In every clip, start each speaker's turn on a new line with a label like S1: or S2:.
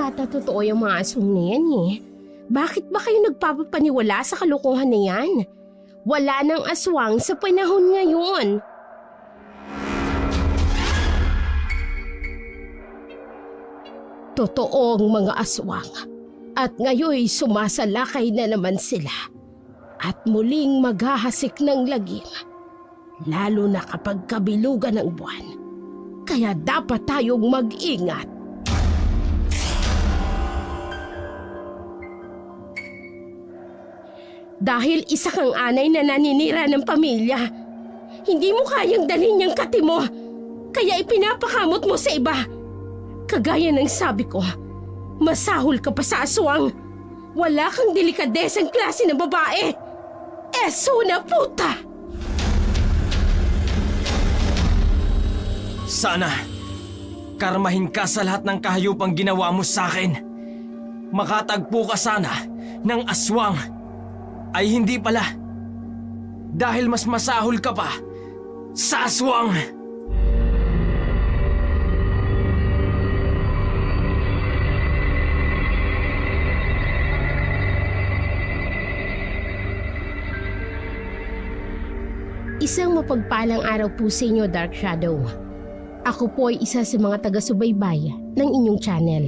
S1: yata totoo yung mga aswang na yan eh. Bakit ba kayo nagpapapaniwala sa kalokohan na yan? Wala nang aswang sa panahon ngayon. Totoo ang mga aswang. At ngayon sumasalakay na naman sila. At muling maghahasik ng lagim. Lalo na kapag kabilugan ng buwan. Kaya dapat tayong mag-ingat. Dahil isa kang anay na naninira ng pamilya, hindi mo kayang dalhin yung kati mo. Kaya ipinapakamot mo sa iba. Kagaya ng sabi ko, masahol ka pa sa aswang. Wala kang delikadesang klase ng babae. Eso na puta!
S2: Sana, karmahin ka sa lahat ng kahayupang ginawa mo sa akin. Makatagpo ka sana ng aswang. Ay hindi pala. Dahil mas masahol ka pa sa aswang.
S1: Isang mapagpalang araw po sa inyo, Dark Shadow. Ako po ay isa sa mga taga-subaybay ng inyong channel.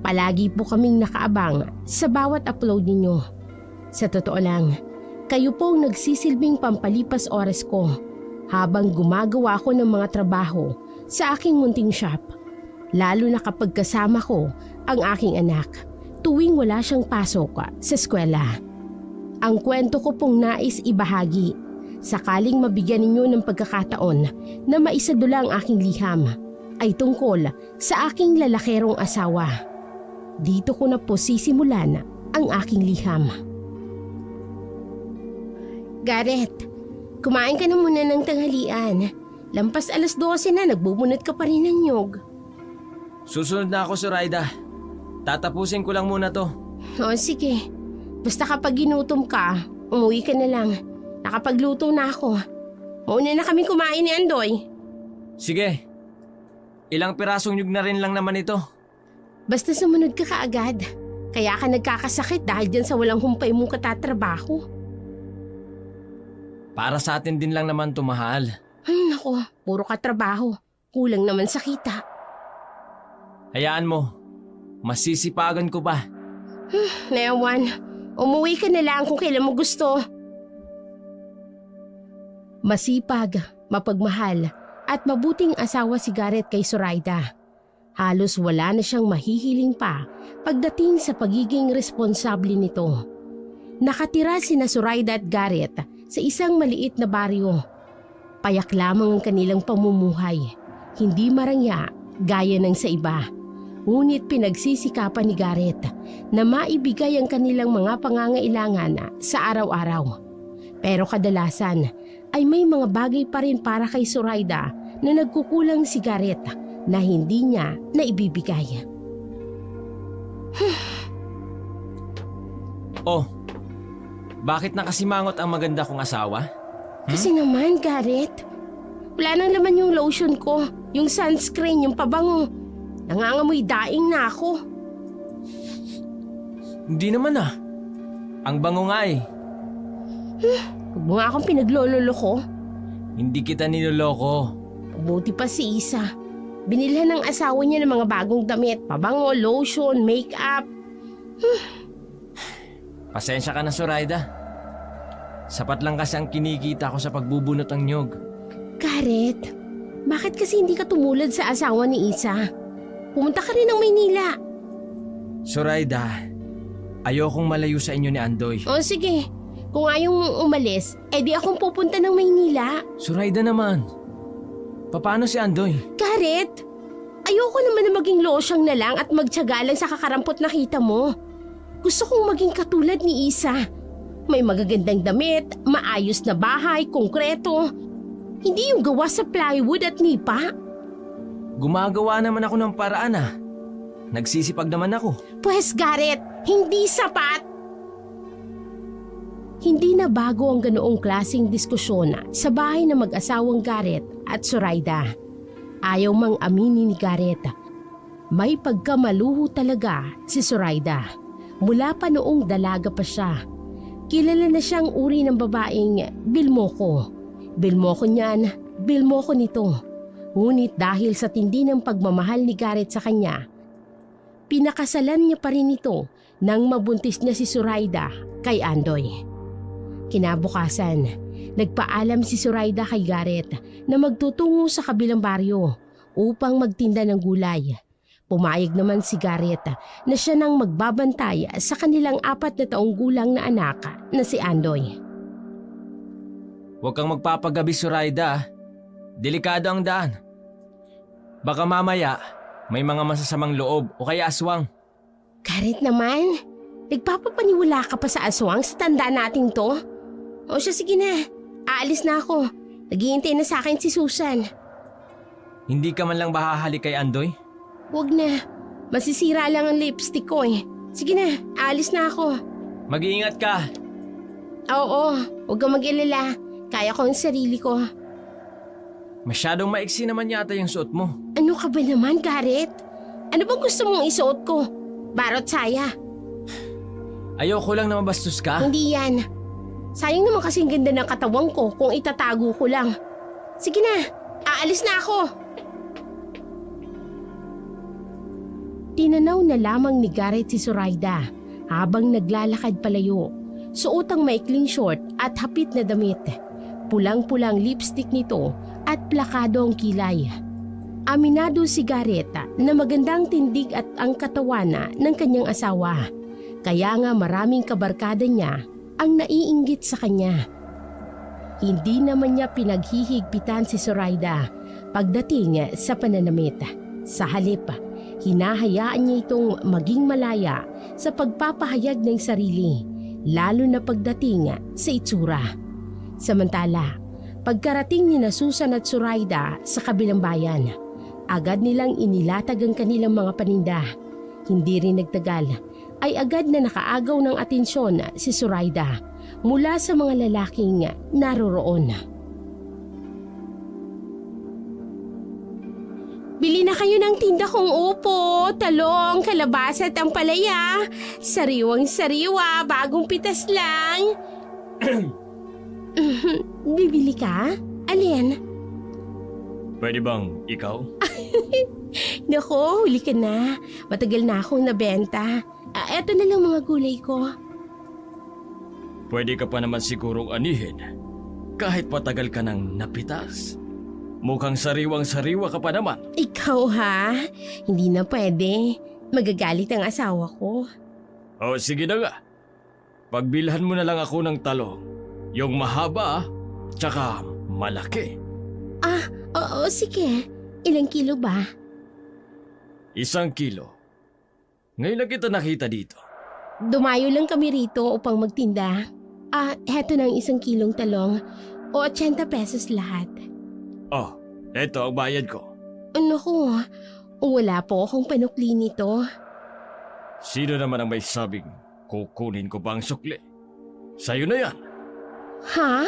S1: Palagi po kaming nakaabang sa bawat upload ninyo. Sa totoo lang, kayo po ang nagsisilbing pampalipas oras ko habang gumagawa ko ng mga trabaho sa aking munting shop. Lalo na kapag kasama ko ang aking anak tuwing wala siyang pasok sa eskwela. Ang kwento ko pong nais ibahagi sakaling mabigyan ninyo ng pagkakataon na maisadula ang aking liham ay tungkol sa aking lalakerong asawa. Dito ko na po sisimulan ang aking liham. Gareth, kumain ka na muna ng tanghalian. Lampas 12:00 na, nagbubunot ka pa rin ng nyog.
S2: Susunod na ako, Zoraida. Tatapusin ko lang muna to.
S1: O sige, basta kapag ginutom ka, umuwi ka na lang. Nakapagluto na ako. Mauna na kami kumain ni Andoy.
S2: Sige. Ilang pirasong nyug na rin lang naman ito.
S1: Basta sumunod ka kaagad. Kaya ka nagkakasakit dahil dyan sa walang humpay mong katatrabaho.
S2: Para sa atin din lang naman to, mahal.
S1: Ay nako, puro katrabaho. Kulang naman sa kita.
S2: Hayaan mo. Masisipagan ko pa.
S1: Lewan, umuwi ka na lang kung kailan mo gusto. Masipag, mapagmahal at mabuting asawa si Gareth kay Zoraida. Halos wala na siyang mahihiling pa pagdating sa pagiging responsable nito. Nakatira sina Zoraida at Gareth sa isang maliit na baryo. Payak lamang ang kanilang pamumuhay, hindi marangya gaya ng sa iba. Ngunit pinagsisikapan ni Gareth na maibigay ang kanilang mga pangangailangan sa araw-araw. Pero kadalasan ay may mga bagay pa rin para kay Zoraida na nagkukulang si Gareth na hindi niya naibibigay.
S2: Oh, bakit nakasimangot ang maganda kong asawa?
S1: Kasi naman, Gareth, wala nang laman yung lotion ko, yung sunscreen, yung pabango. Nangangamoy daing na ako.
S2: Hindi naman ah. Ang bango nga eh.
S1: Huwag mo nga akong pinaglololo ko.
S2: Hindi kita niloloko.
S1: Buti pa si Isa. Binilhan ng asawa niya ng mga bagong damit, pabango, lotion, make-up.
S2: Pasensya ka na, Zoraida. Sapat lang kasi ang kinikita ko sa pagbubunot ng nyog.
S1: Gareth, bakit kasi hindi ka tumulad sa asawa ni Isa? Pumunta ka rin ng Maynila.
S2: Zoraida, ayokong malayo sa inyo ni Andoy.
S1: O sige, kung ayaw mong umalis, edi akong pupunta ng Maynila.
S2: Zoraida naman, paano si Andoy?
S1: Gareth, ayoko naman na maging losyang na lang at magtiyaga lang sa kakarampot na kita mo. Gusto kong maging katulad ni Isa. May magagandang damit, maayos na bahay, konkreto. Hindi yung gawa sa plywood at nipa.
S2: Gumagawa naman ako ng paraan ah. Nagsisipag naman ako.
S1: Pwes Gareth, hindi sapat! Hindi na bago ang ganoong klaseng diskusyon sa bahay ng mag-asawang Gareth at Zoraida. Ayaw mang aminin ni Gareth May pagkamaluho talaga si Zoraida. Mula pa noong dalaga pa siya. Kilala na siyang uri ng babaeng bilmoko. Bilmoko niyan, bilmoko nito. Ngunit dahil sa tindi ng pagmamahal ni Garrett sa kanya, pinakasalan niya pa rin ito nang mabuntis niya si Zoraida kay Andoy. Kinabukasan, nagpaalam si Zoraida kay Garrett na magtutungo sa kabilang baryo upang magtinda ng gulay. Pumayag naman si Garrett na siya nang magbabantay sa kanilang 4 na taong gulang na anak na si Andoy.
S2: Huwag kang magpapagabi, Zoraida. Delikado ang daan. Baka mamaya may mga masasamang loob o kaya aswang.
S1: Garrett naman, nagpapapaniwala ka pa sa aswang sa tanda nating to? O siya, sige na, aalis na ako. Naghihintay na sa akin si Susan.
S2: Hindi ka man lang bahahalik kay Andoy?
S1: Huwag na, masisira lang ang lipstick ko eh. Sige na, aalis na ako.
S2: Mag-iingat ka.
S1: Oo, huwag kang mag-alala. Kaya ko ang sarili ko.
S2: Masyadong maiksi naman yata yung suot mo.
S1: Ano ka ba naman, Garrett? Ano bang gusto mong isuot ko? Barot saya.
S2: Ayoko lang na mabastos ka.
S1: Hindi yan. Sayang naman kasing ganda ng katawan ko kung itatago ko lang. Sige na, aalis na ako. Tinanaw na lamang ni Garrett si Zoraida habang naglalakad palayo. Suot ang maikling short at hapit na damit. Pulang-pulang lipstick nito at plakado ang kilay. Aminado si Garrett na magandang tindig at ang katawan ng kanyang asawa. Kaya nga maraming kabarkada niya ang naiinggit sa kanya. Hindi naman niya pinaghihigpitan si Zoraida pagdating sa pananamit. Sa halip, hinahayaan niya itong maging malaya sa pagpapahayag ng sarili, lalo na pagdating sa itsura. Samantala, pagkarating ni Susan at Zoraida sa kabilang bayan, agad nilang inilatag ang kanilang mga paninda. Hindi rin nagtagal, ay agad na nakaagaw ng atensyon si Zoraida mula sa mga lalaking naroroon. Bili na kayo ng tinda kong upo, talong, kalabasa at ampalaya. Sariwang-sariwa, bagong pitas lang. Bibili ka? Alin?
S2: Pwede bang ikaw?
S1: Nako, huli ka na. Matagal na akong nabenta. Eto na lang mga gulay ko.
S2: Pwede ka pa naman sigurong anihin. Kahit matagal ka nang napitas. Mukhang sariwang-sariwa ka pa naman.
S1: Ikaw ha? Hindi na pwede. Magagalit ang asawa ko.
S2: O sige na nga. Pagbilhan mo na lang ako ng talong. Yung mahaba, tsaka malaki.
S1: Oo, sige. Ilang kilo ba?
S2: 1 kilo. Ngayon lang kita nakita dito.
S1: Dumayo lang kami rito upang magtinda. Heto ng 1 kilong talong. O 80 pesos lahat.
S2: Oh, eto ang bayad ko.
S1: Naku, wala po akong panukli nito.
S2: Sino naman ang may sabing kukunin ko pa ang sukli? Sa'yo na yan.
S1: Ha?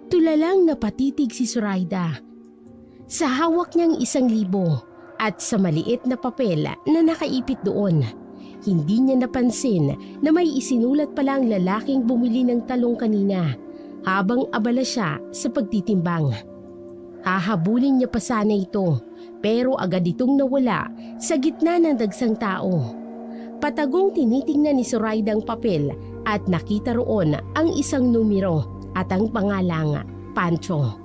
S1: Tulalang napatitig si Zoraida. Sa hawak niyang 1,000 at sa maliit na papel na nakaipit doon. Hindi niya napansin na may isinulat pala ang lalaking bumili ng talong kanina habang abala siya sa pagtitimbang. Hahabulin niya pa sana ito pero agad itong nawala sa gitna ng dagsang tao. Patagong tinitingnan ni Zoraida ang papel at nakita roon ang isang numero at ang pangalang Pancho.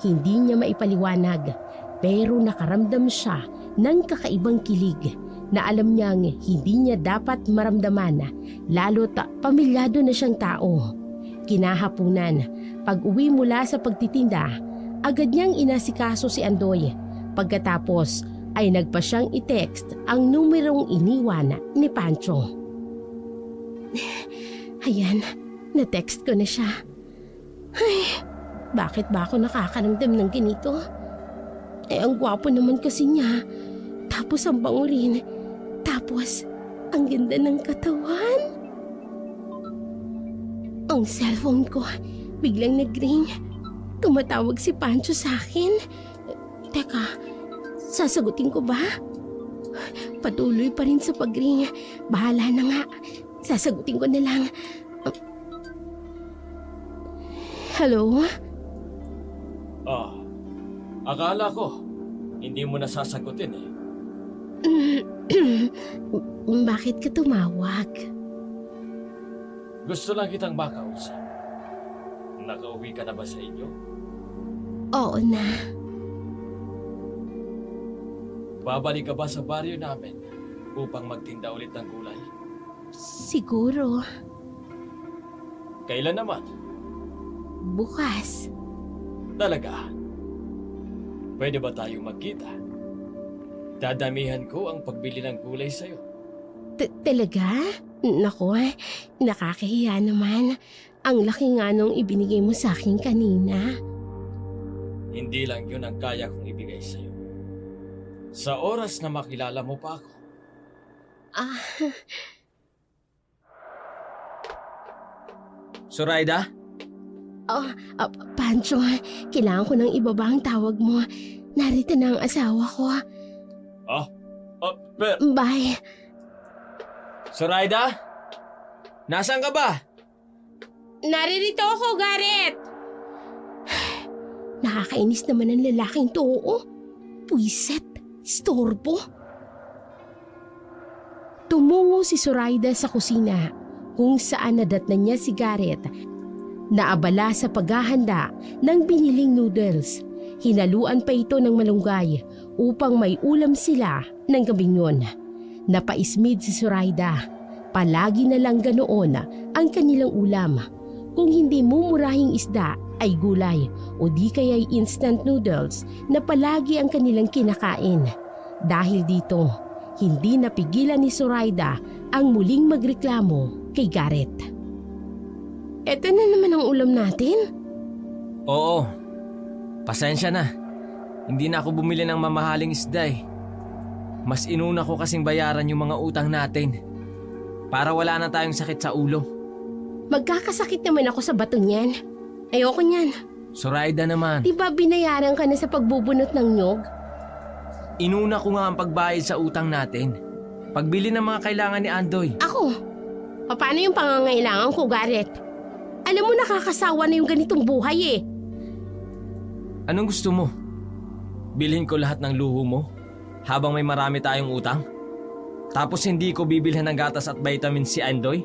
S1: Hindi niya maipaliwanag pero nakaramdam siya ng kakaibang kilig na alam niyang hindi niya dapat maramdaman lalo't pamilyado na siyang tao. Kinahapunan, pag-uwi mula sa pagtitinda, agad niyang inasikaso si Andoy. Pagkatapos ay nagpa siyang i-text ang numerong iniwan ni Pancho. Ayan, na-text ko na siya. Ay, bakit ba ako nakakaramdam ng ganito? Ang gwapo naman kasi niya. Tapos ang bango rin. Tapos, ang ganda ng katawan. Ang cellphone ko, biglang nag-ring. Tumatawag si Pancho sa akin. Teka, Sasagutin ko ba? Patuloy pa rin sa pag-ring. Bahala na nga. Sasagutin ko na lang. Hello?
S2: Akala ko, hindi mo na sasagutin eh.
S1: Bakit ka tumawag?
S2: Gusto lang kitang makausap. Nakauwi ka na ba sa inyo?
S1: Oo na.
S2: Babalik ka ba sa baryo namin upang magtinda ulit ng gulay?
S1: Siguro.
S2: Kailan naman?
S1: Bukas.
S2: Talaga? Pwede ba tayong magkita? Dadamihan ko ang pagbili ng gulay sa'yo.
S1: Talaga? Naku, nakakahiya naman. Ang laki nga nung ibinigay mo sa akin kanina.
S2: Hindi lang yun ang kaya kong ibigay sa'yo. Sa oras na makilala mo pa ako. Zoraida?
S1: Pancho, kailangan ko ng ibaba ang tawag mo. Narito na ang asawa ko. Bye.
S2: Zoraida? Nasaan ka ba?
S1: Naririto ako, Garrett! Nakakainis naman ang lalaking to, oh. Puiset, istorbo. Tumungo si Zoraida sa kusina kung saan nadatnan niya si Garrett. Naabala sa paghahanda ng biniling noodles. Hinaluan pa ito ng malunggay upang may ulam sila ng gabing yun. Napaismid si Zoraida. Palagi na lang ganoon ang kanilang ulam. Kung hindi mumurahing isda ay gulay o di kaya'y instant noodles na palagi ang kanilang kinakain. Dahil dito, hindi napigilan ni Zoraida ang muling magreklamo kay Garrett. Eto na naman ang ulam natin.
S2: Oo. Pasensya na. Hindi na ako bumili ng mamahaling isda eh. Mas inuna ko kasing bayaran yung mga utang natin. Para wala na tayong sakit sa ulo.
S1: Magkakasakit naman ako sa bato niyan. Ayoko niyan.
S2: Zoraida naman.
S1: Di ba binayaran ka na sa pagbubunot ng nyog?
S2: Inuna ko nga ang pagbayad sa utang natin. Pagbili ng mga kailangan ni Andoy.
S1: Ako? Paano yung pangangailangan ko, Garrett? Alam mo, nakakasawa na yung ganitong buhay eh.
S2: Anong gusto mo? Bilhin ko lahat ng luho mo habang may marami tayong utang? Tapos hindi ko bibilhan ng gatas at vitamin si Andoy?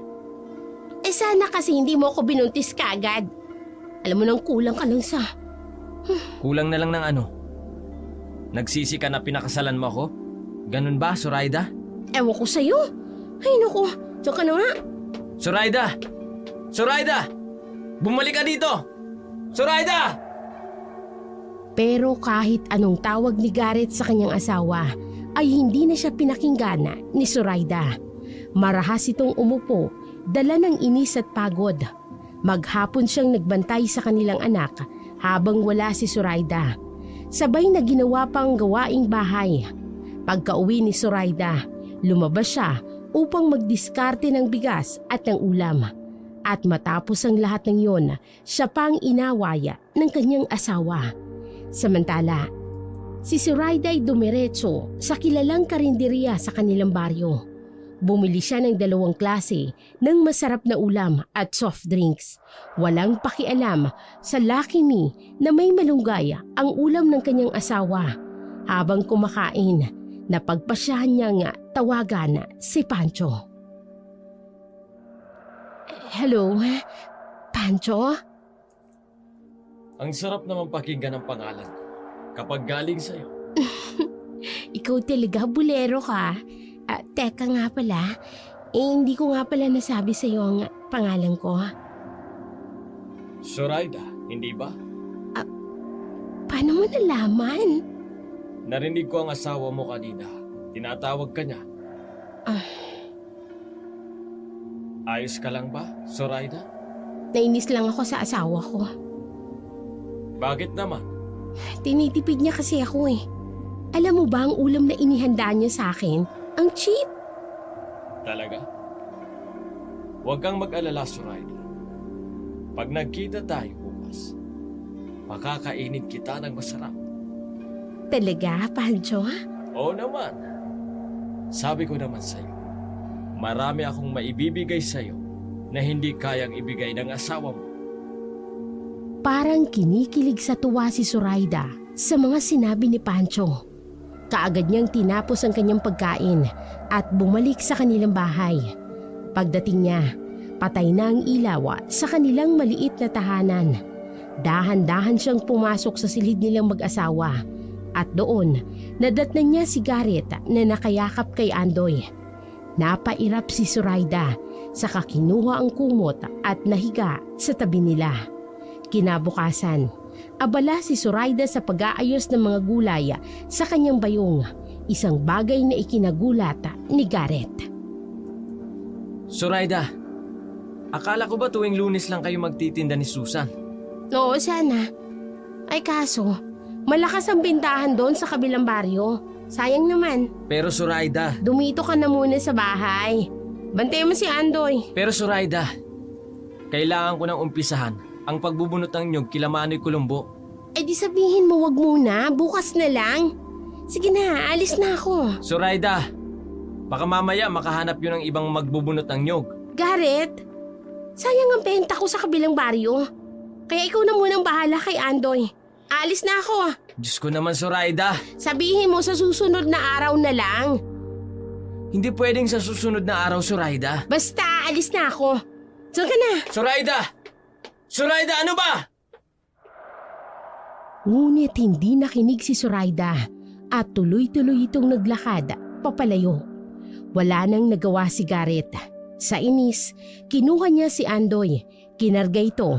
S1: Eh sana kasi hindi mo ako binuntis kaagad. Alam mo nang kulang ka lang sa...
S2: Kulang na lang ng ano? Nagsisi ka na pinakasalan mo ako? Ganun ba, Zoraida?
S1: Ewan ko sa'yo. Ay naku, diyan ka na nga.
S2: Zoraida! Zoraida! Bumalik ka dito! Zoraida!
S1: Pero kahit anong tawag ni Garrett sa kanyang asawa, ay hindi na siya pinakinggan ni Zoraida. Marahas itong umupo, dala ng inis at pagod. Maghapon siyang nagbantay sa kanilang anak habang wala si Zoraida. Sabay na ginawa pang gawaing bahay. Pagka-uwi ni Zoraida, lumabas siya upang magdiskarte ng bigas at ng ulam. At matapos ang lahat ng yon, siya pang inawaya ng kanyang asawa. Samantala, si Zoraida ay dumiretso sa kilalang karinderiya sa kanilang baryo. Bumili siya ng 2 klase ng masarap na ulam at soft drinks. Walang pakialam sa Lucky Me na may malunggay ang ulam ng kanyang asawa. Habang kumakain, napagpasyahan niyang tawagan si Pancho. Hello, Pancho?
S2: Ang sarap naman pakinggan ang pangalan ko kapag galing sa'yo.
S1: Ikaw talaga, bulero ka. Teka nga pala, hindi ko nga pala nasabi sa iyo ang pangalan ko.
S2: Zoraida, hindi ba?
S1: Paano mo nalaman?
S2: Narinig ko ang asawa mo kanina. Tinatawag ka niya. Ayos ka lang ba, Zoraida?
S1: Nainis lang ako sa asawa ko.
S2: Bakit naman?
S1: Tinitipid niya kasi ako eh. Alam mo ba ang ulam na inihanda niya sa akin? Ang cheap.
S2: Talaga? Huwag kang mag-alala, Zoraida. Pag nagkita tayo bukas, makakainin kita ng masarap.
S1: Talaga, Pancho?
S2: Oo naman. Sabi ko naman sa'yo, marami akong maibibigay sa'yo na hindi kayang ibigay ng asawa mo.
S1: Parang kinikilig sa tuwa si Zoraida sa mga sinabi ni Pancho. Kaagad niyang tinapos ang kanyang pagkain at bumalik sa kanilang bahay. Pagdating niya, patay na ang ilaw sa kanilang maliit na tahanan. Dahan-dahan siyang pumasok sa silid nilang mag-asawa at doon nadatnan niya si Garrett na nakayakap kay Andoy. Napairap si Zoraida, saka kinuha ang kumot at nahiga sa tabi nila. Kinabukasan, abala si Zoraida sa pag-aayos ng mga gulay sa kanyang bayong, isang bagay na ikinagulat ni Garrett.
S2: Zoraida, akala ko ba tuwing Lunes lang kayo magtitinda ni Susan?
S1: Oo, sana. Ay kaso, malakas ang bintahan doon sa kabilang baryo. Sayang naman.
S2: Pero Zoraida...
S1: Dumito ka na muna sa bahay. Bantayan mo si Andoy.
S2: Pero Zoraida, kailangan ko nang umpisahan ang pagbubunot ng nyog kila Manoy Colombo.
S1: Eh di sabihin mo wag muna, bukas na lang. Sige na, alis na ako.
S2: Zoraida, baka mamaya makahanap yun ng ibang magbubunot ng nyog.
S1: Garrett, sayang ang benta ko sa kabilang baryo. Kaya ikaw na munang bahala kay Andoy. Alis na ako.
S2: Diyos ko naman, Zoraida.
S1: Sabihin mo sa susunod na araw na lang.
S2: Hindi pwedeng sa susunod na araw, Zoraida.
S1: Basta, alis na ako. Saan ka na?
S2: Zoraida! Zoraida, ano ba?
S1: Ngunit hindi nakinig si Zoraida at tuloy-tuloy itong naglakad papalayo. Wala nang nagawa si Garrett. Sa inis, kinuha niya si Andoy, kinarga ito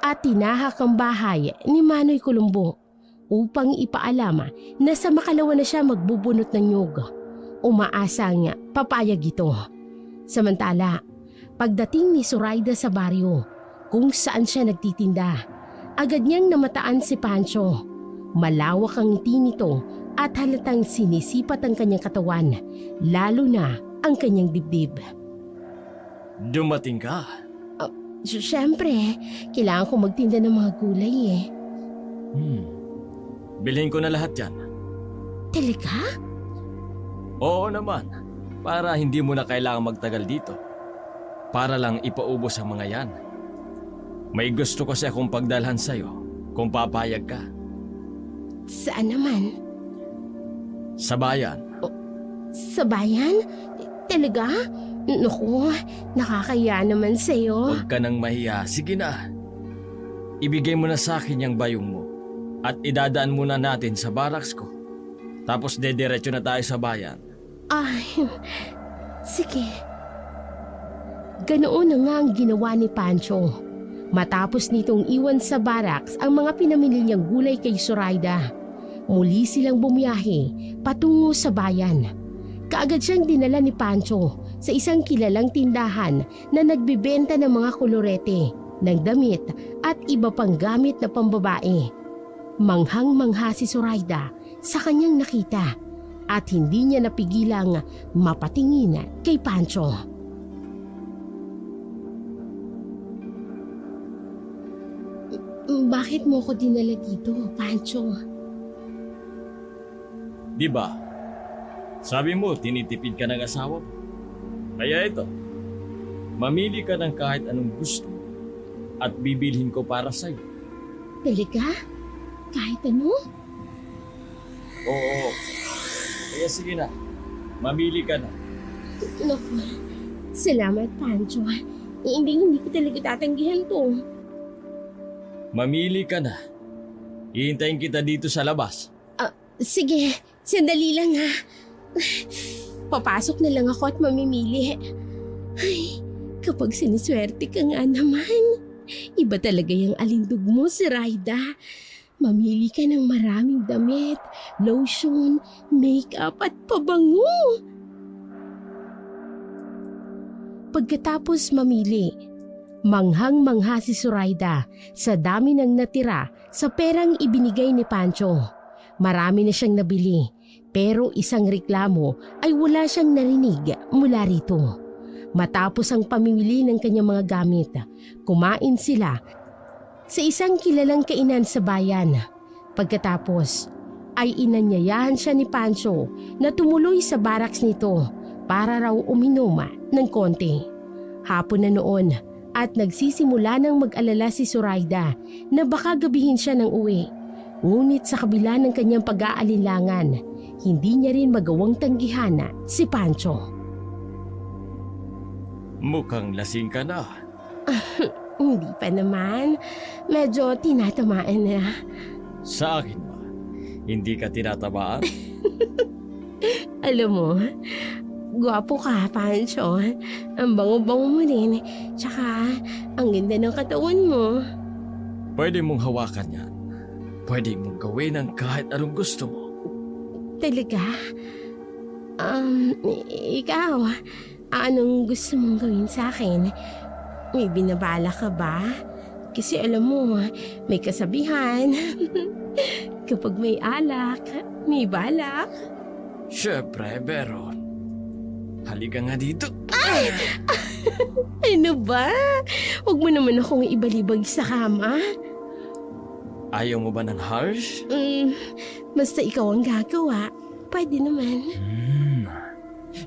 S1: at tinahak ang bahay ni Manoy Colombo upang ipaalam na sa makalawa na siya magbubunot ng nyog. Umaasang papayag ito. Samantala, pagdating ni Zoraida sa baryo kung saan siya nagtitinda, agad niyang namataan si Pancho. Malawak ang ngiti nito at halatang sinisipat ang kanyang katawan, lalo na ang kanyang dibdib.
S2: Dumating ka.
S1: Siyempre, kailangan ko magtinda ng mga gulay eh.
S2: Bilhin ko na lahat yan.
S1: Talaga?
S2: Oo naman, para hindi mo na kailangang magtagal dito. Para lang ipaubos ang mga yan. May gusto kasi akong pagdalhan sa'yo kung papayag ka.
S1: Saan naman?
S2: Sa bayan.
S1: Sa bayan? Talaga? Naku, nakakaya naman sa'yo.
S2: Huwag ka nang mahiya. Sige na. Ibigay mo na sa akin yung bayong mo at idadaan muna natin sa barracks ko. Tapos dediretso na tayo sa bayan.
S1: Ay, sige. Ganoon na nga ang ginawa ni Pancho. Matapos nitong iwan sa barracks ang mga pinamili niyang gulay kay Zoraida, muli silang bumiyahe patungo sa bayan. Kaagad siyang dinala ni Pancho sa isang kilalang tindahan na nagbibenta ng mga kolorete, ng damit at iba pang gamit na pambabae. Manghang-mangha si Zoraida sa kanyang nakita at hindi niya napigilang mapatingin kay Pancho. Bakit mo ko dinala dito, Pancho?
S2: Di ba? Sabi mo, tinitipid ka ng asawa mo. Kaya ito, mamili ka ng kahit anong gusto at bibilhin ko para sa'yo.
S1: Talaga? Kahit ano?
S2: Oo. Kaya sige na, mamili ka na.
S1: Naku, salamat, Pancho. Hindi ko talaga tatanggihan to.
S2: Mamili ka na. Hihintayin kita dito sa labas.
S1: Sige, sandali lang ha. Papasok na lang ako at mamimili. Ay, kapag siniswerte ka nga naman. Iba talaga yung alindog mo, Zoraida. Mamili ka ng maraming damit, lotion, makeup at pabango. Pagkatapos mamili, manghang-mangha si Zoraida sa dami ng natira sa perang ibinigay ni Pancho. Marami na siyang nabili, pero isang reklamo ay wala siyang narinig mula rito. Matapos ang pamimili ng kanyang mga gamit, kumain sila sa isang kilalang kainan sa bayan. Pagkatapos, ay inanyayahan siya ni Pancho na tumuloy sa barracks nito para raw uminom ng konti. Hapon na noon at nagsisimula ng mag-alala si Zoraida na baka gabihin siya ng uwi. Ngunit sa kabila ng kanyang pag-aalinlangan, hindi niya rin magawang tanggihan si Pancho.
S2: Mukhang lasing ka na.
S1: Hindi pa naman. Medyo tinatamaan na.
S2: Sa akin ba? Hindi ka tinatamaan?
S1: Alam mo, gwapo ka, Pancho. Ang bango-bango mo rin. Tsaka, ang ganda ng katawan mo.
S2: Pwede mong hawakan yan. Pwede mong gawin ang kahit anong gusto mo.
S1: Talaga? Ikaw, anong gusto mong gawin sa akin? May binabala ka ba? Kasi alam mo, may kasabihan. Kapag may alak, may balak.
S2: Siyempre, pero... Halika nga dito.
S1: Ano ba? Huwag mo naman akong ibalibag sa kama.
S2: Ayaw mo ba ng harsh?
S1: Basta ikaw ang gagawa, pwede naman.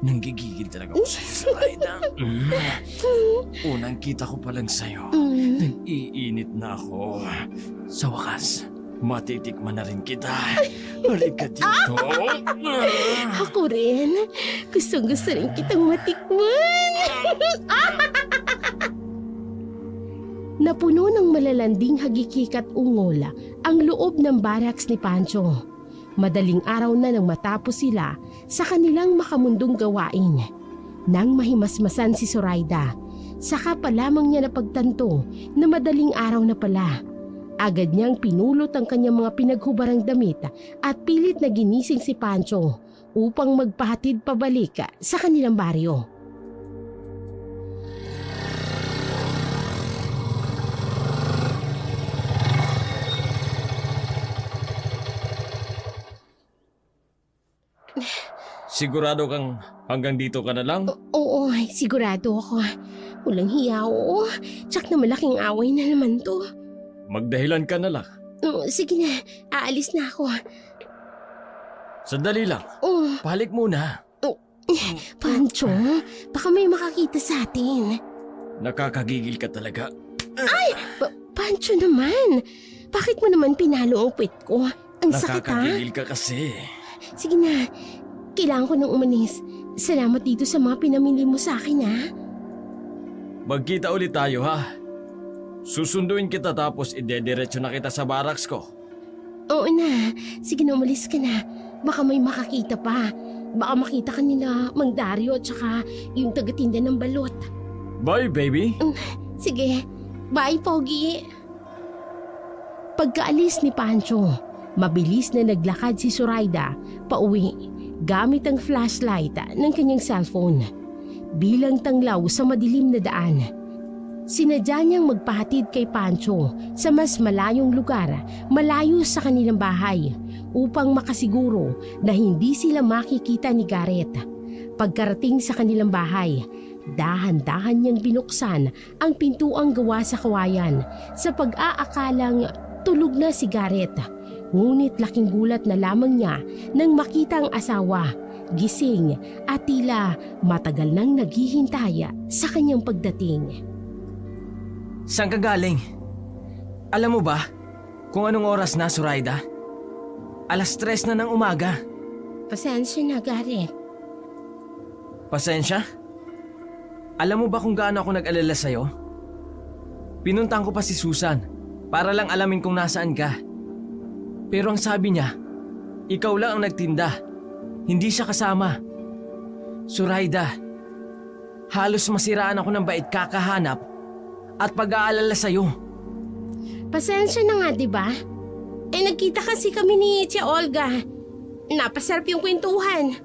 S2: Nanggigigil talaga ako sa'yo, Zoraida. Unang kita ko pa lang sa'yo. Nag-iinit na ako. Sa wakas, matitikman na rin kita. Halika dito.
S1: Ako rin. Gustong-gusto rin kitang matikman. Napuno ng malalanding hagikik at ungola ang loob ng barracks ni Pancho. Madaling araw na nang matapos sila sa kanilang makamundong gawain. Nang mahimasmasan si Zoraida, saka pa lamang niya napagtanto na madaling araw na pala. Agad niyang pinulot ang kanyang mga pinaghubarang damit at pilit na ginising si Pancho upang magpahatid pabalik sa kanilang baryo.
S2: Sigurado kang hanggang dito ka na lang?
S1: Oo, sigurado ako. Walang hiya, oo. Tsak na malaking away na naman to.
S2: Magdahilan ka na lang.
S1: Sige na, aalis na ako.
S2: Sandali lang. Pahalik muna.
S1: Pancho, baka may makakita sa atin.
S2: Nakakagigil ka talaga.
S1: Pancho naman, bakit mo naman pinalo ang puwet ko? Ang sakit ha?
S2: Nakakagigil ka kasi.
S1: Sige na, kailangan ko nang umalis. Salamat dito sa mga pinamili mo sa akin ha.
S2: Magkita ulit tayo ha. Susunduin kita tapos idediretso na kita sa barracks ko.
S1: Oo na, sige na umalis ka na. Baka may makakita pa. Baka makita ka nila Mang Dario at saka yung tagatinda ng balot.
S2: Bye, baby.
S1: Sige, bye Pogi. Pagkaalis ni Pancho, mabilis na naglakad si Zoraida pauwi gamit ang flashlight ng kanyang cellphone. Bilang tanglaw sa madilim na daan, sinadya niyang magpahatid kay Pancho sa mas malayong lugar, malayo sa kanilang bahay, upang makasiguro na hindi sila makikita ni Garrett. Pagkarating sa kanilang bahay, dahan-dahan niyang binuksan ang pintuang gawa sa kawayan sa pag-aakalang tulog na si Garrett. Ngunit laking gulat na lamang niya nang makita ang asawa, gising at tila matagal nang naghihintay sa kanyang pagdating.
S2: Saan ka galing? Alam mo ba kung anong oras na, Zoraida? 3:00 na ng umaga.
S1: Pasensya na, Garrett.
S2: Pasensya? Alam mo ba kung gaano ako nag-alala sa'yo? Pinuntahan ko pa si Susan para lang alamin kung nasaan ka. Pero ang sabi niya, ikaw lang ang nagtinda. Hindi siya kasama. Zoraida, halos masiraan ako ng bait kakahanap at pag-aalala sa'yo.
S1: Pasensya na nga, di ba? Nagkita kasi kami ni Tia Olga. Napasarap yung kwentuhan.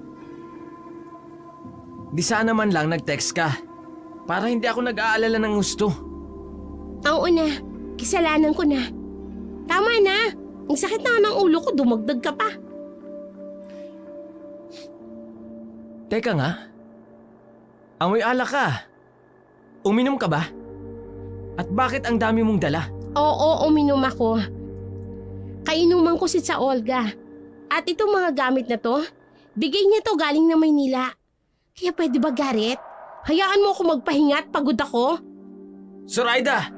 S2: Di sana man lang nag-text ka para hindi ako nag-aalala ng gusto.
S1: Oo na, kisalanan ko na. Tama na, ang sakit na ng ulo ko, dumagdag ka pa.
S2: Teka nga, amoy alak ka. Uminom ka ba? At bakit ang dami mong dala?
S1: Oo, uminom ako. Kainuman ko si Tia Olga. At itong mga gamit na to, bigay niya to galing na Maynila. Kaya pwede ba, Garrett? Hayaan mo ako magpahinga at pagod ako?
S2: Zoraida!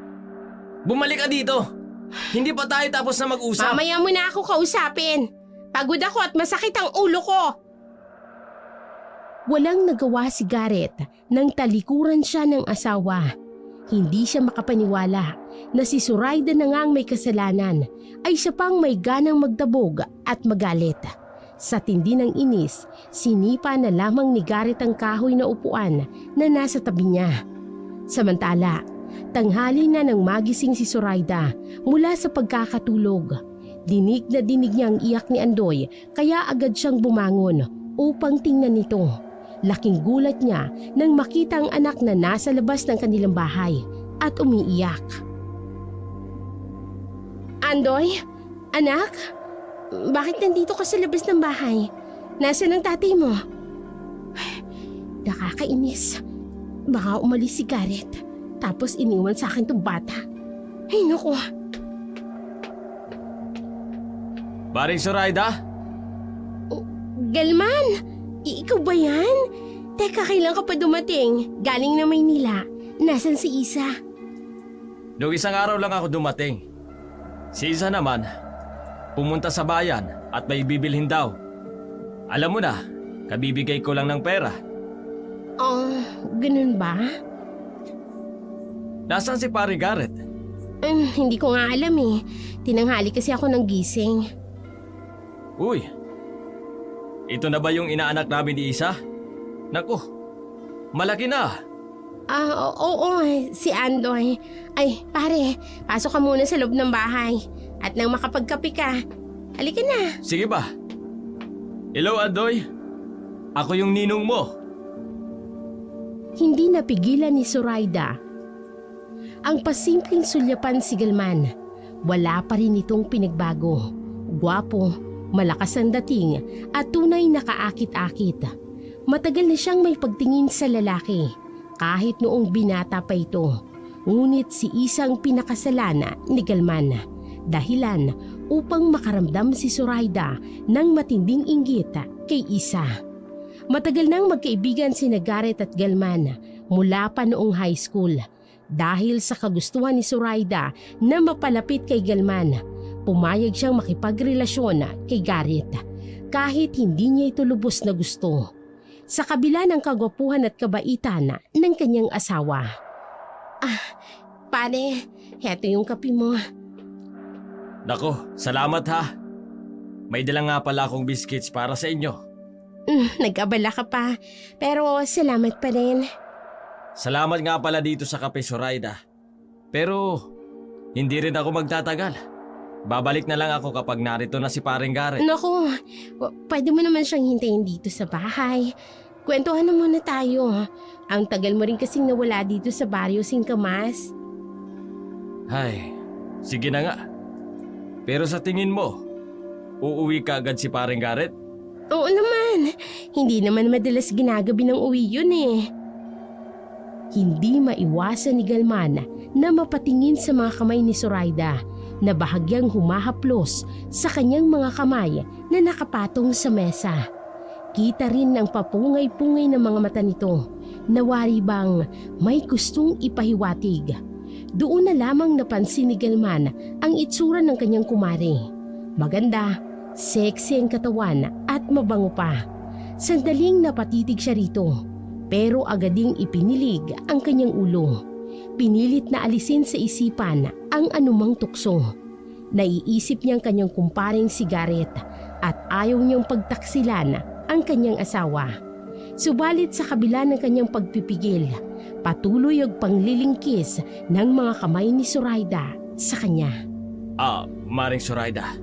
S2: Bumalik ka dito! Hindi pa tayo tapos na mag-usap.
S1: Mamaya mo na ako kausapin. Pagod ako at masakit ang ulo ko. Walang nagawa si Garrett nang talikuran siya ng asawa. Hindi siya makapaniwala na si Zoraida na ngang may kasalanan ay siya pang may ganang magdabog at magalit. Sa tindi ng inis, sinipa na lamang ni Garrett ang kahoy na upuan na nasa tabi niya. Samantala, tanghali na nang magising si Zoraida mula sa pagkakatulog. Dinig na dinig niya ang iyak ni Andoy kaya agad siyang bumangon upang tingnan nito. Laking gulat niya nang makita ang anak na nasa labas ng kanilang bahay at umiiyak. Andoy, anak, bakit nandito ka sa labas ng bahay? Nasaan ang tatay mo? Nakakainis. Baka umalis si Garrett tapos iniwan sa akin tong bata. Ay naku.
S2: Paring Zoraida?
S1: Galman! Ikaw ba yan? Teka, kailan ka pa dumating? Galing na Maynila. Nasaan si Isa?
S2: Noong isang araw lang ako dumating. Si Isa naman, pumunta sa bayan at may bibilhin daw. Alam mo na, kabibigay ko lang ng pera.
S1: Oh, ganun ba?
S2: Nasaan si Paring Garrett?
S1: Hindi ko nga alam eh. Tinanghali kasi ako ng gising.
S2: Uy, ito na ba yung inaanak namin ni Isa? Naku, malaki na.
S1: Oo, si Andoy. Ay, pare, pasok ka muna sa loob ng bahay. At nang makapagkape ka, halika na.
S2: Sige ba? Hello, Andoy. Ako yung ninong mo.
S1: Hindi napigilan ni Zoraida ang pasimpleng sulyapan si Galman. Wala pa rin itong pinagbago. Gwapo, malakas ang dating at tunay na kaakit-akit. Matagal na siyang may pagtingin sa lalaki kahit noong binata pa ito. Ngunit si Isang pinakasalana ni Galman. Dahilan upang makaramdam si Zoraida ng matinding inggit kay Isa. Matagal nang magkaibigan sina Garrett at Galman mula pa noong high school. Dahil sa kagustuhan ni Zoraida na mapalapit kay Galman, pumayag siyang makipagrelasyon kay Garrett kahit hindi niya ito lubos na gusto. Sa kabila ng kagwapuhan at kabaitan ng kanyang asawa. Pare, heto yung kape mo.
S2: Nako, salamat ha. May dala nga pala akong biscuits para sa inyo.
S1: Nag-abala ka pa, pero salamat pa rin.
S2: Salamat nga pala dito sa kape, Zoraida. Pero hindi rin ako magtatagal. Babalik na lang ako kapag narito na si Paring Garrett.
S1: Naku, pwede mo naman siyang hintayin dito sa bahay. Kwentuhan na muna tayo. Ang tagal mo rin kasing nawala dito sa Barrio Singkamas.
S2: Ay, sige na nga. Pero sa tingin mo, uuwi ka agad si Paring Garrett?
S1: Oo naman. Hindi naman madalas ginagabi ng uwi yun eh. Hindi maiwasan ni Galman na mapatingin sa mga kamay ni Zoraida na bahagyang humahaplos sa kanyang mga kamay na nakapatong sa mesa. Kita rin ang papungay-pungay ng mga mata nito na wari bang may gustong ipahiwatig. Doon na lamang napansin ni Galman ang itsura ng kanyang kumari. Maganda, sexy ang katawan at mabango pa. Sandaling napatitig siya rito. Pero agading ipinilig ang kanyang ulo. Pinilit na alisin sa isipan ang anumang tukso. Naiisip niyang kanyang kumparing si Garrett at ayaw niyang pagtaksilan ang kanyang asawa. Subalit sa kabila ng kanyang pagpipigil, patuloy ang panglilingkis ng mga kamay ni Zoraida sa kanya.
S2: Maring Zoraida,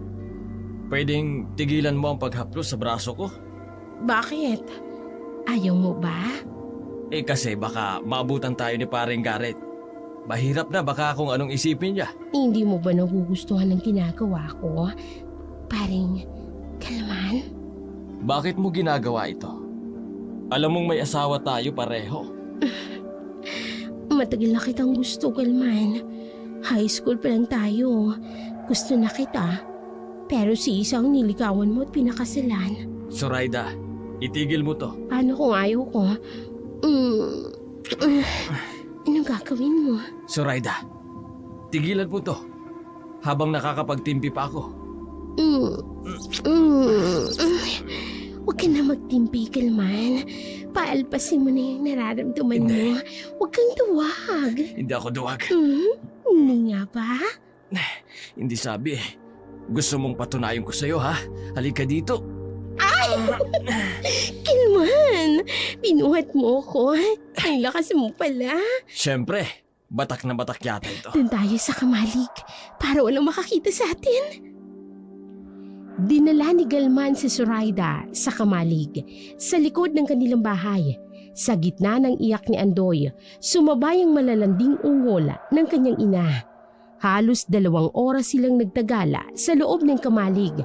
S2: pwedeng tigilan mo ang paghaplos sa braso ko?
S1: Bakit? Ayaw mo ba?
S2: Kasi baka maabutan tayo ni Paring Garrett. Mahirap na baka kung anong isipin niya.
S1: Hindi mo ba nagugustuhan ng ginagawa ko? Paring Galman?
S2: Bakit mo ginagawa ito? Alam mong may asawa tayo pareho.
S1: Matagal na kitang gusto, Galman. High school pa lang tayo. Gusto na kita. Pero si Isa ang niligawan mo at pinakasalan.
S2: Zoraida, itigil mo to.
S1: Paano kung ayaw ko? Anong gagawin mo?
S2: Zoraida, tigilan mo to. Habang nakakapagtimpi pa ako.
S1: Huwag ka na magtimpi, Kalman. Paalpasin mo na yung nararamdaman
S2: Hindi.
S1: mo. Huwag kang duwag.
S2: Hindi ako duwag.
S1: Hindi nga ba?
S2: Hindi sabi eh. Gusto mong patunayan ko sa'yo ha? Halika dito.
S1: Kalman! Binuhat mo ko. Ang lakas mo pala.
S2: Siyempre, batak na batak yata ito.
S1: Doon tayo sa kamalig para walang makakita sa atin. Dinala ni Galman si Zoraida sa kamalig sa likod ng kanilang bahay. Sa gitna ng iyak ni Andoy, sumabay ang malalanding ungol ng kanyang ina. Halos 2 oras silang nagtagala sa loob ng kamalig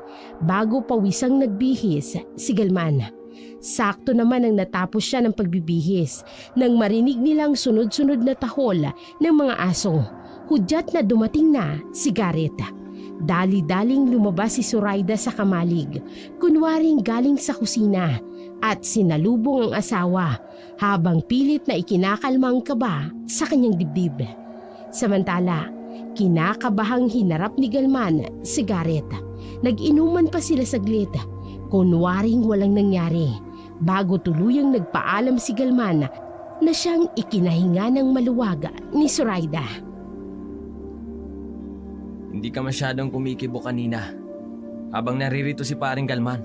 S1: bago pawisang nagbihis si Galman. Sakto naman ang natapos siya ng pagbibihis nang marinig nilang sunod-sunod na tahol ng mga aso. Hudyat na dumating na si Garrett. Dali-daling lumabas si Zoraida sa kamalig, kunwaring galing sa kusina, at sinalubong ang asawa habang pilit na ikinakalma ang kaba sa kanyang dibdib. Samantala, kinakabahang hinarap ni Galman si Garrett. Nag-inuman pa sila saglit, kunwaring walang nangyari, bago tuluyang nagpaalam si Galman na siyang ikinahinga ng maluwag ni Zoraida.
S2: Hindi ka masyadong kumikibo kanina habang naririto si paring Galman.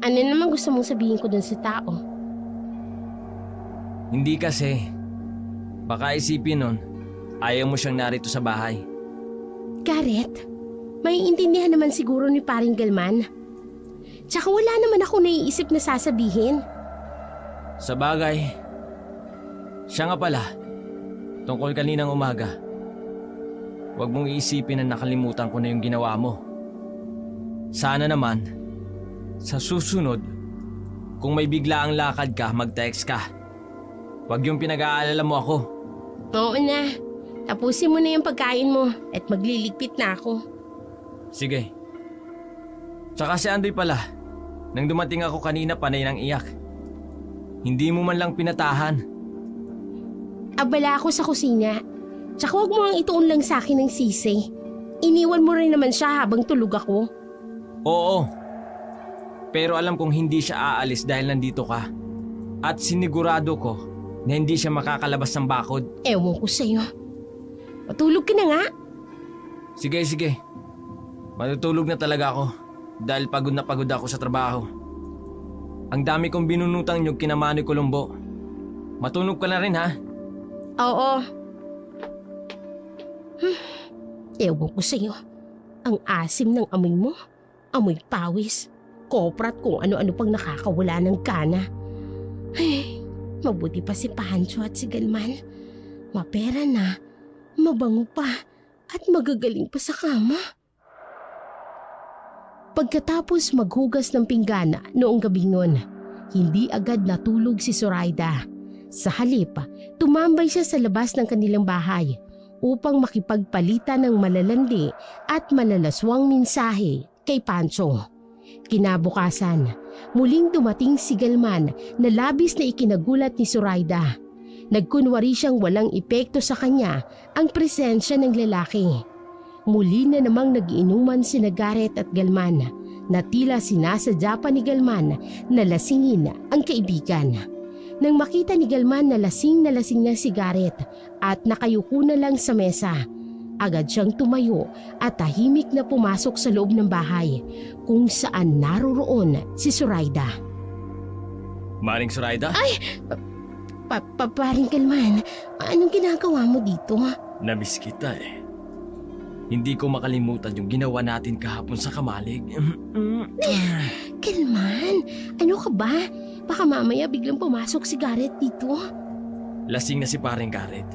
S1: Ano naman gusto mong sabihin ko dun sa tao?
S2: Hindi kasi. Baka isipin nun, ayaw mo siyang narito sa bahay.
S1: Garrett, may intindihan naman siguro ni paring Galman. Tsaka wala naman ako naiisip na sasabihin.
S2: Sa bagay, siya nga pala, tungkol kaninang umaga. Huwag mong iisipin na nakalimutan ko na yung ginawa mo. Sana naman, sa susunod, kung may biglaang lakad ka, mag-text ka. Huwag yung pinag-aalala mo ako.
S1: Oo na, tapusin mo na yung pagkain mo at magliligpit na ako.
S2: Sige. Tsaka si Andoy pala, nang dumating ako kanina panay ng iyak. Hindi mo man lang pinatahan.
S1: Abala ako sa kusina. Tsaka huwag mo ang ituon lang sa akin ng sisi. Iniwan mo rin naman siya habang tulog ako.
S2: Oo. Pero alam kong hindi siya aalis dahil nandito ka. At sinigurado ko na hindi siya makakalabas ng bakod.
S1: Ewan ko sa'yo. Matulog ka na nga.
S2: Sige, sige. Matutulog na talaga ako dahil pagod na pagod ako sa trabaho. Ang dami kong binunutang nyug kina Manoy Colombo. Matunog ka na rin ha?
S1: Oo. Ewan ko sa'yo. Ang asim ng amoy mo. Amoy pawis. Koprat kung ano-ano pang nakakawala ng gana. Ay, mabuti pa si Pancho at si Galman. Mapera na, mabango pa, at magagaling pa sa kama. Pagkatapos maghugas ng pinggana noong gabing nun, hindi agad natulog si Zoraida. Sa halip, tumambay siya sa labas ng kanilang bahay upang makipagpalitan ng malalandi at malalaswang mensahe kay Pancho. Kinabukasan, muling dumating si Galman na labis na ikinagulat ni Zoraida. Nagkunwari siyang walang epekto sa kanya ang presensya ng lalaki. Muli na namang nagiinuman sina Garrett at Galman na tila sinasadya pa ni Galman na lasingin ang kaibigan. Nang makita ni Galman na lasing na si Garrett at nakayuko na lang sa mesa, agad siyang tumayo at tahimik na pumasok sa loob ng bahay kung saan naroroon si Zoraida.
S2: Maring Zoraida?
S1: Ay! Paring Galman, anong ginagawa mo dito?
S2: Namiss kita eh. Hindi ko makalimutan yung ginawa natin kahapon sa kamalig.
S1: Galman, ano ka ba? Baka mamaya biglang pumasok si Garrett dito.
S2: Lasing na si paring Garrett.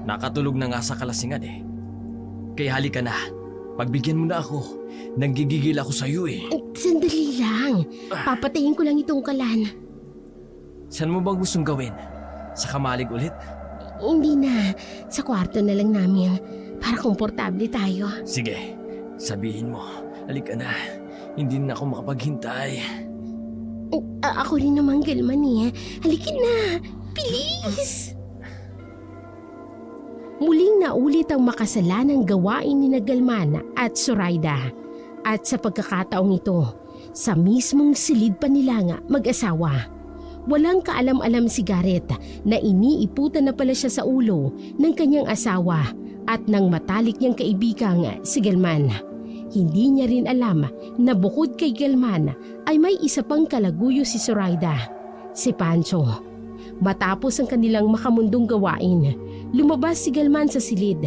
S2: Nakatulog na nga sa kalasingan eh. Kaya halika na. Pagbigyan mo na ako. Nanggigigil ako sa'yo eh.
S1: Sandali lang. Papatayin ko lang itong kalan.
S2: Saan mo bang gustong gawin? Sa kamalig ulit?
S1: Hindi na. Sa kwarto na lang namin. Para komportable tayo.
S2: Sige, sabihin mo. Halika na. Hindi na ako makapaghintay.
S1: Ako rin naman, Galman eh. Halika na! Bilis! Muling naulit ang makasalanang gawain ni Galman at Zoraida. At sa pagkakataong ito, sa mismong silid pa nila nga mag-asawa. Walang kaalam-alam si Garrett na iniiputan na pala siya sa ulo ng kanyang asawa at ng matalik niyang kaibigang si Galman. Hindi niya rin alam na bukod kay Galman ay may isa pang kalaguyo si Zoraida, si Pancho. Matapos ang kanilang makamundong gawain, lumabas si Galman sa silid.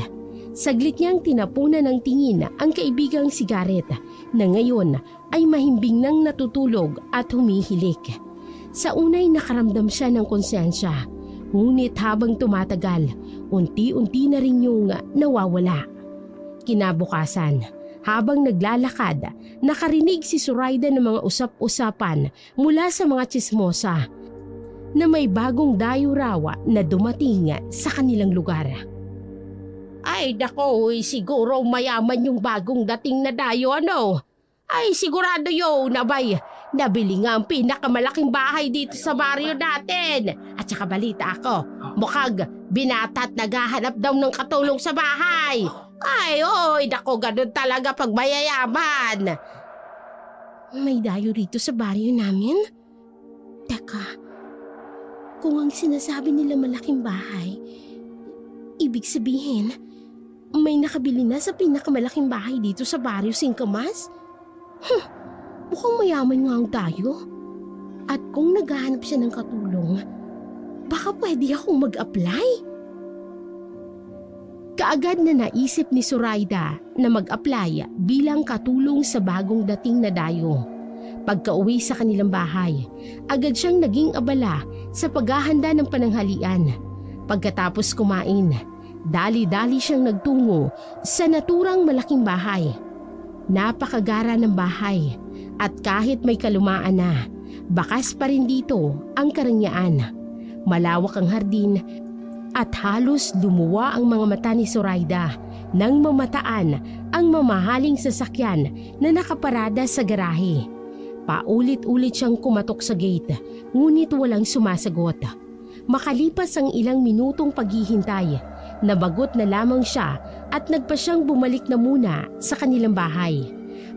S1: Saglit niyang tinapunan ng tingin ang kaibigang si Garrett na ngayon ay mahimbing nang natutulog at humihilik. Sa unay nakaramdam siya ng konsensya, ngunit habang tumatagal, unti-unti na rin yung nawawala. Kinabukasan, habang naglalakad, nakarinig si Zoraida ng mga usap-usapan mula sa mga tsismosa na may bagong dayo raw na dumating sa kanilang lugar. Ay nako, siguro mayaman yung bagong dating na dayo ano? Ay sigurado yun, nabay. Nabili nga ang pinakamalaking bahay dito sa baryo natin. At saka balita ako, mukhang binata't naghahanap daw ng katulong sa bahay. Ay, oy, nako, ganun talaga pag mayayaman. May dayo rito sa baryo namin? Teka, kung ang sinasabi nila malaking bahay, ibig sabihin, may nakabili na sa pinakamalaking bahay dito sa baryo Singkamas? Mukhang mayaman nga ang tayo. At kung naghahanap siya ng katulong, baka pwede akong mag-apply. Kaagad na naisip ni Zoraida na mag-apply bilang katulong sa bagong dating na dayo. Pagka-uwi sa kanilang bahay, agad siyang naging abala sa paghahanda ng pananghalian. Pagkatapos kumain, dali-dali siyang nagtungo sa naturang malaking bahay. Napakagara ng bahay at kahit may kalumaan na, bakas pa rin dito ang karangyaan. Malawak ang hardin at halos lumuwa ang mga mata ni Zoraida nang mamataan ang mamahaling sasakyan na nakaparada sa garahe. Paulit-ulit siyang kumatok sa gate, ngunit walang sumasagot. Makalipas ang ilang minutong paghihintay, nabagot na lamang siya at nagpa siyang bumalik na muna sa kanilang bahay.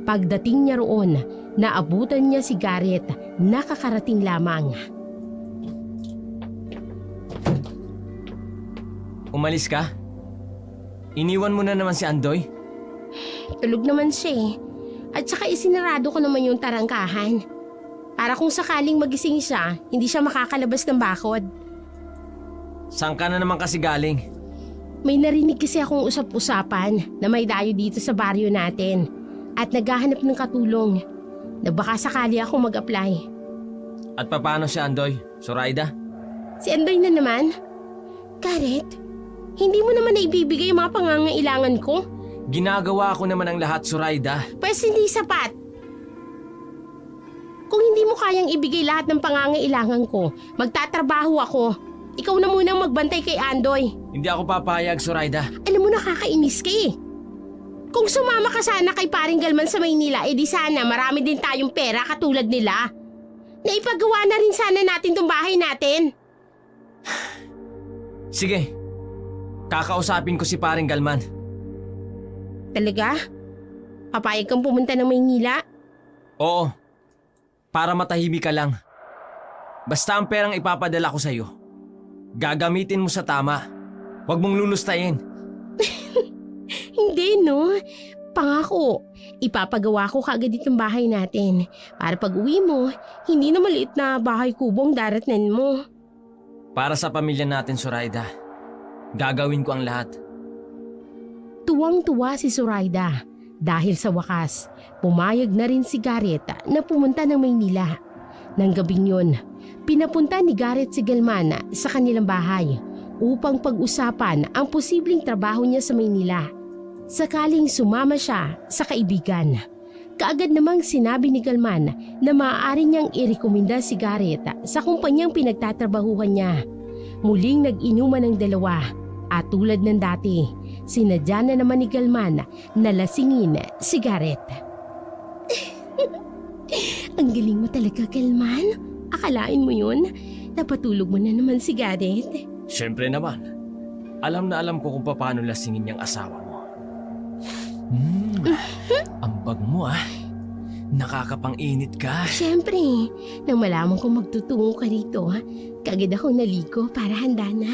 S1: Pagdating niya roon, naabutan niya si Garrett na kakarating lamang.
S2: Umalis ka? Iniwan mo na naman si Andoy?
S1: Tulog naman siya eh. At saka isinarado ko naman yung tarangkahan. Para kung sakaling magising siya, hindi siya makakalabas ng bakod.
S2: Saan ka na naman kasi galing?
S1: May narinig kasi akong usap-usapan na may dayo dito sa baryo natin at naghahanap ng katulong na baka sakali ako mag-apply.
S2: At paano si Andoy, Zoraida?
S1: Si Andoy na naman? Garrett, hindi mo naman naibibigay yung mga pangangailangan ko?
S2: Ginagawa ko naman ang lahat, Zoraida.
S1: Pwes hindi sapat. Kung hindi mo kayang ibigay lahat ng pangangailangan ko, magtatrabaho ako. Ikaw na munang magbantay kay Andoy.
S2: Hindi ako papayag, Zoraida.
S1: Alam mo, nakakainis ka eh. Kung sumama ka sana kay paring Galman sa Maynila, edi sana marami din tayong pera katulad nila. Naipagawa na rin sana natin tong bahay natin.
S2: Sige, kakausapin ko si paring Galman.
S1: Talaga? Papayag kang pumunta ng Maynila?
S2: Oo, para matahimik ka lang. Basta ang perang ipapadala ko sa'yo, gagamitin mo sa tama. Huwag mong lulustayin.
S1: Hindi no, pangako. Ipapagawa ko kaagad itong bahay natin. Para pag uwi mo, hindi na maliit na bahay kubong daratnan mo.
S2: Para sa pamilya natin, Zoraida, gagawin ko ang lahat.
S1: Tuwang-tuwa si Zoraida dahil sa wakas, pumayag na rin si Garrett na pumunta ng Maynila. Nang gabing yun, pinapunta ni Garrett si Galman sa kanilang bahay upang pag-usapan ang posibleng trabaho niya sa Maynila. Sakaling sumama siya sa kaibigan. Kaagad namang sinabi ni Galman na maaari niyang irekomenda si Garrett sa kumpanyang pinagtatrabahuhan niya. Muling nag-inuman ng dalawa at tulad ng dati, sinadya na naman ni Galman na lasingin si Garrett. Ang galing mo talaga, Kalman. Akalain mo yun? Napatulog mo na naman si Gareth.
S2: Siyempre naman. Alam na alam ko kung paano lasingin niyang asawa mo. Ambag mo Nakakapang-init ka.
S1: Siyempre, nang malaman kong magtutungo ka rito, kagad akong naligo para handa na.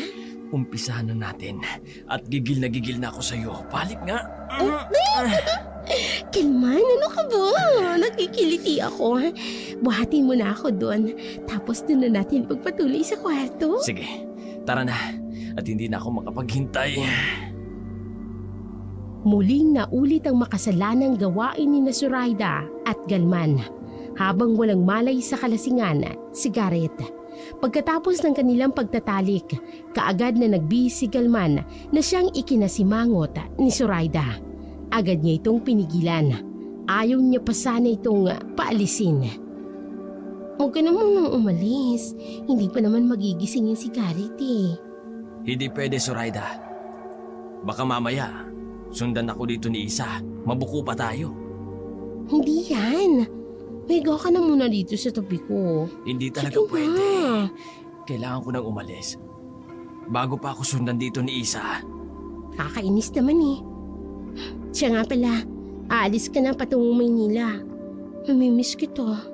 S2: Umpisahan na natin. At gigil na ako sa'yo. Balik nga.
S1: Kalman, ano ka ba? Nakikiliti ako. Buhatin mo na ako doon. Tapos doon na natin pagpatuloy sa kwarto.
S2: Sige, tara na. At hindi na ako makapaghintay.
S1: Muling naulit ang makasalanang gawain ni Zoraida at Galman habang walang malay sa kalasingan si Gareth. Pagkatapos ng kanilang pagtatalik, kaagad na nagbihis si Galman na siyang ikinasimangot ni Zoraida. Agad niya itong pinigilan. Ayaw niya pa sana itong paalisin. Huwag ka naman nang umalis. Hindi pa naman magigisingin si Gareth eh.
S2: Hindi pwede, Zoraida. Baka mamaya, sundan ako dito ni Isa. Mabuko pa tayo.
S1: Hindi yan. Migo ka na muna dito sa tabi ko.
S2: Hindi talaga
S1: Sige
S2: pwede.
S1: na.
S2: Kailangan ko nang umalis. Bago pa ako sundan dito ni Isa.
S1: Kakainis naman eh. Siya nga pala, aalis ka na patungong Maynila. Namimiss kita.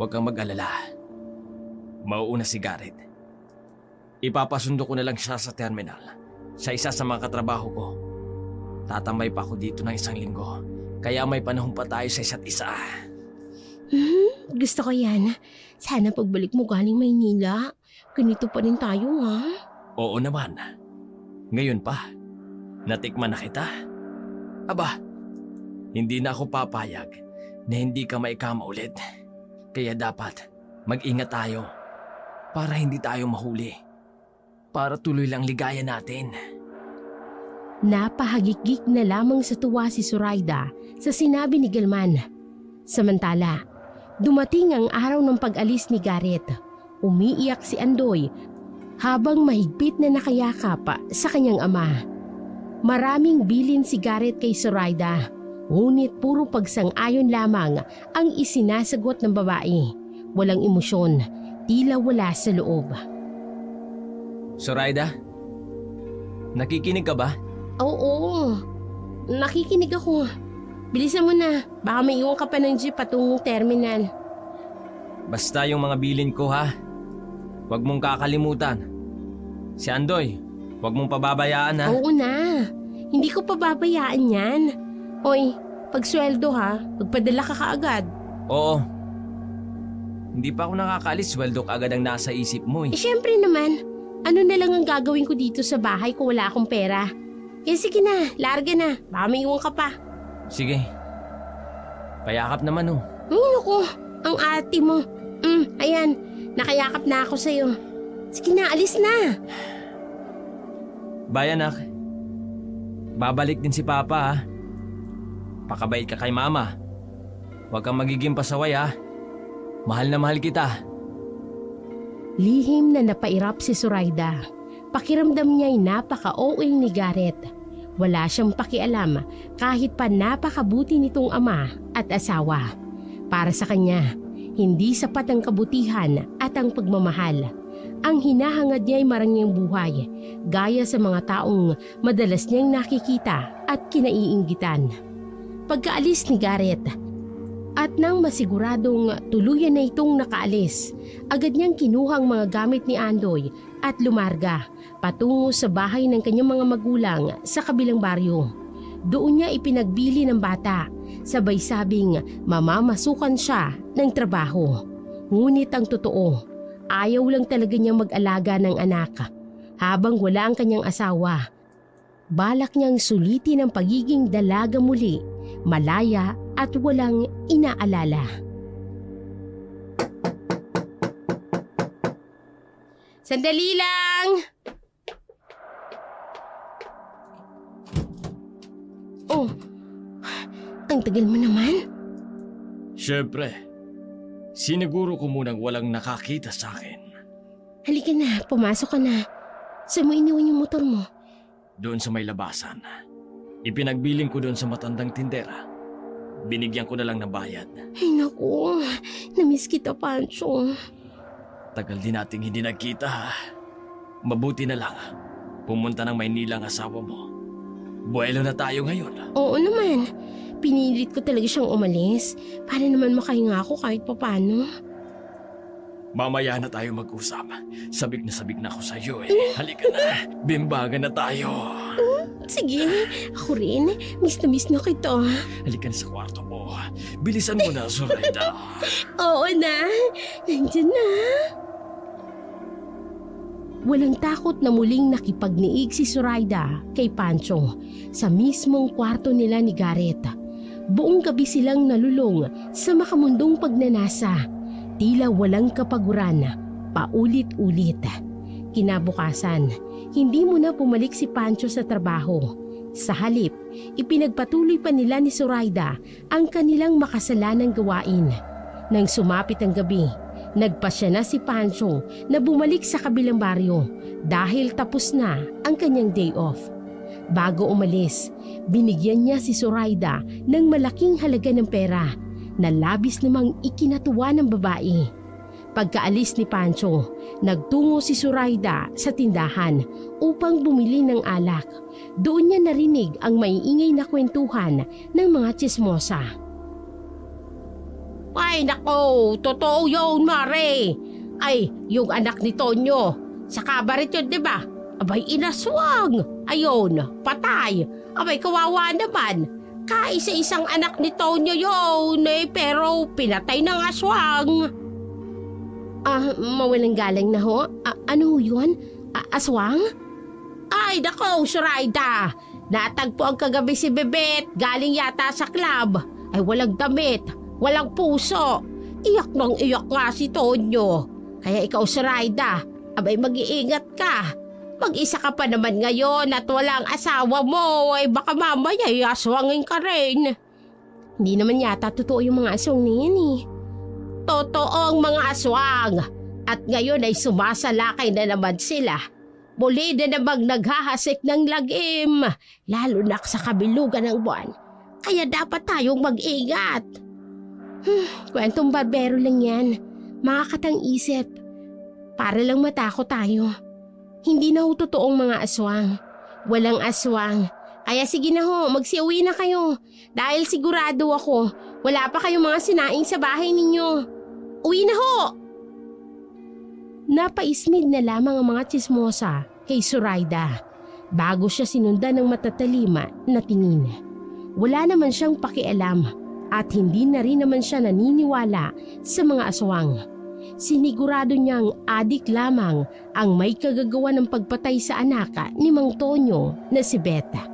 S2: Huwag kang mag-alala. Mauuna si Gareth. Ipapasundo ko na lang siya sa terminal. Sa isa sa mga katrabaho ko. Tatambay pa ako dito ng 1 linggo. Kaya may panahon pa tayo sa isa't isa.
S1: Gusto ko yan. Sana pagbalik mo galing Maynila, ganito pa rin tayo ha.
S2: Oo naman. Ngayon pa. Natikman na kita. Aba, hindi na ako papayag na hindi ka maikama ulit. Kaya dapat mag-ingat tayo para hindi tayo mahuli. Para tuloy lang ligaya natin.
S1: Napahagikik na lamang sa tuwa si Zoraida sa sinabi ni Galman. Samantala, dumating ang araw ng pag-alis ni Gareth. Umiiyak si Andoy habang mahigpit na nakayakap sa kanyang ama. Maraming bilin si Gareth kay Zoraida, ngunit puro pagsang-ayon lamang ang isinasagot ng babae. Walang emosyon, tila wala sa loob.
S2: Zoraida, nakikinig ka ba?
S1: Oo, nakikinig ako. Bilisan mo na, baka may iwan ka pa ng jeep patungong terminal.
S2: Basta yung mga bilin ko ha. Huwag mong kakalimutan. Si Andoy, huwag mong pababayaan ha.
S1: Oo na, hindi ko pababayaan yan. Hoy, pagsweldo ha, magpadala ka kaagad.
S2: Oo. Hindi pa ako nakakaalis, sweldo agad ang nasa isip mo eh.
S1: Syempre naman, ano na lang ang gagawin ko dito sa bahay kung wala akong pera? Kaya sige na, larga na, baka may iwan ka pa.
S2: Sige. Payakap naman oh.
S1: Ay naku, ang ate mo. Ayan, nakayakap na ako sa'yo. Sige na, alis na.
S2: Bye anak. Babalik din si Papa ha. Pakabait ka kay Mama. Huwag kang magiging pasaway ha. Mahal na mahal kita.
S1: Lihim na napairap si Zoraida. Pakiramdam niya'y napaka-OA ni Gareth. Wala siyang pakialam kahit pa napakabuti nitong ama at asawa. Para sa kanya, hindi sapat ang kabutihan at ang pagmamahal. Ang hinahangad niya'y marangyang buhay, gaya sa mga taong madalas niyang nakikita at kinaiinggitan. Pagkaalis ni Gareth, at nang masiguradong tuluyan na itong nakaalis, agad niyang kinuha ang mga gamit ni Andoy at lumarga patungo sa bahay ng kanyang mga magulang sa kabilang baryo. Doon niya ipinagbili ng bata, sabay sabing mamamasukan siya ng trabaho. Ngunit ang totoo, ayaw lang talaga niyang mag-alaga ng anak habang wala ang kanyang asawa. Balak niyang sulitin ang pagiging dalaga muli, malaya at walang inaalala. Sandali lang! Oh, ang tagal mo naman.
S2: Siyempre. Siniguro ko munang walang nakakita sa akin.
S1: Halika na, pumasok ka na. Saan mo iniwan yung motor mo?
S2: Doon sa may labasan. Ipinagbiling ko doon sa matandang tindera. binigyan ko na lang ng bayad.
S1: Ay naku, namiss kita, Pancho.
S2: Tagal din nating hindi nagkita. Mabuti na lang. Pumunta ng Maynila ang asawa mo. Buwelo na tayo ngayon.
S1: Oo naman, pinilit ko talaga siyang umalis para naman makahinga ako kahit papano.
S2: Mamaya na tayo mag-usap. Sabik na ako sa iyo eh. Halika na. Bimbagan na tayo.
S1: Sige, ako rin. Miss na kita.
S2: Halika na sa kwarto mo. Bilisan mo na, Zoraida.
S1: Oo na, nandiyan na. Walang takot na muling nakipagniig si Zoraida kay Pancho sa mismong kwarto nila ni Garrett. Buong gabi silang nalulong sa makamundong pagnanasa. Tila walang kapaguran, paulit-ulit. Kinabukasan, hindi muna pumalik si Pancho sa trabaho. Sa halip, ipinagpatuloy pa nila ni Zoraida ang kanilang makasalanang gawain. Nang sumapit ang gabi, nagpasya na si Pancho na bumalik sa kabilang baryo dahil tapos na ang kanyang day off. Bago umalis, binigyan niya si Zoraida ng malaking halaga ng pera na labis namang ikinatuwa ng babae. Pagkaalis ni Pancho, nagtungo si Zoraida sa tindahan upang bumili ng alak. Doon niya narinig ang maiingay na kwentuhan ng mga tsismosa. Ay nako, totoo yun, Mare. Ay, yung anak ni Tonyo, sa kabaret yun, di ba? Abay, inaswang. Ayun, patay. Abay, kawawa naman. Kaisa-isang anak ni Tonyo yun eh, pero pinatay ng aswang. Mawalang galang na ho? Ano ho yun? Aswang? Ay, nako, Zoraida. Natagpo ang kagabi si Bebet, galing yata sa club. Ay, walang damit, walang puso. Iyak nang iyak nga si Tonyo. Kaya ikaw, Zoraida, abay mag-iingat ka. Mag-isa ka pa naman ngayon at walang asawa mo, ay baka mamaya aswangin ka rin. Hindi naman yata totoo yung mga aswang niyan eh. Totoo ang mga aswang. At ngayon ay sumasalakay na naman sila. Muli na namang naghahasik ng lagim, lalo na sa kabilugan ng buwan. Kaya dapat tayong mag-ingat. Kwentong barbero lang yan. Makakatang isip. Para lang matakot tayo. Hindi na ho totoong mga aswang. Walang aswang. Kaya sige na ho, magsiuwi na kayo. Dahil sigurado ako, wala pa kayong mga sinaing sa bahay ninyo. Uwi na ho! Napaismid na lamang ang mga tsismosa kay Zoraida bago siya sinundan ng matatalima na tingin. Wala naman siyang pakialam at hindi na rin naman siya naniniwala sa mga aswang. Sinigurado niyang adik lamang ang may kagagawa ng pagpatay sa anak ni Mang Tonyo na si Beta.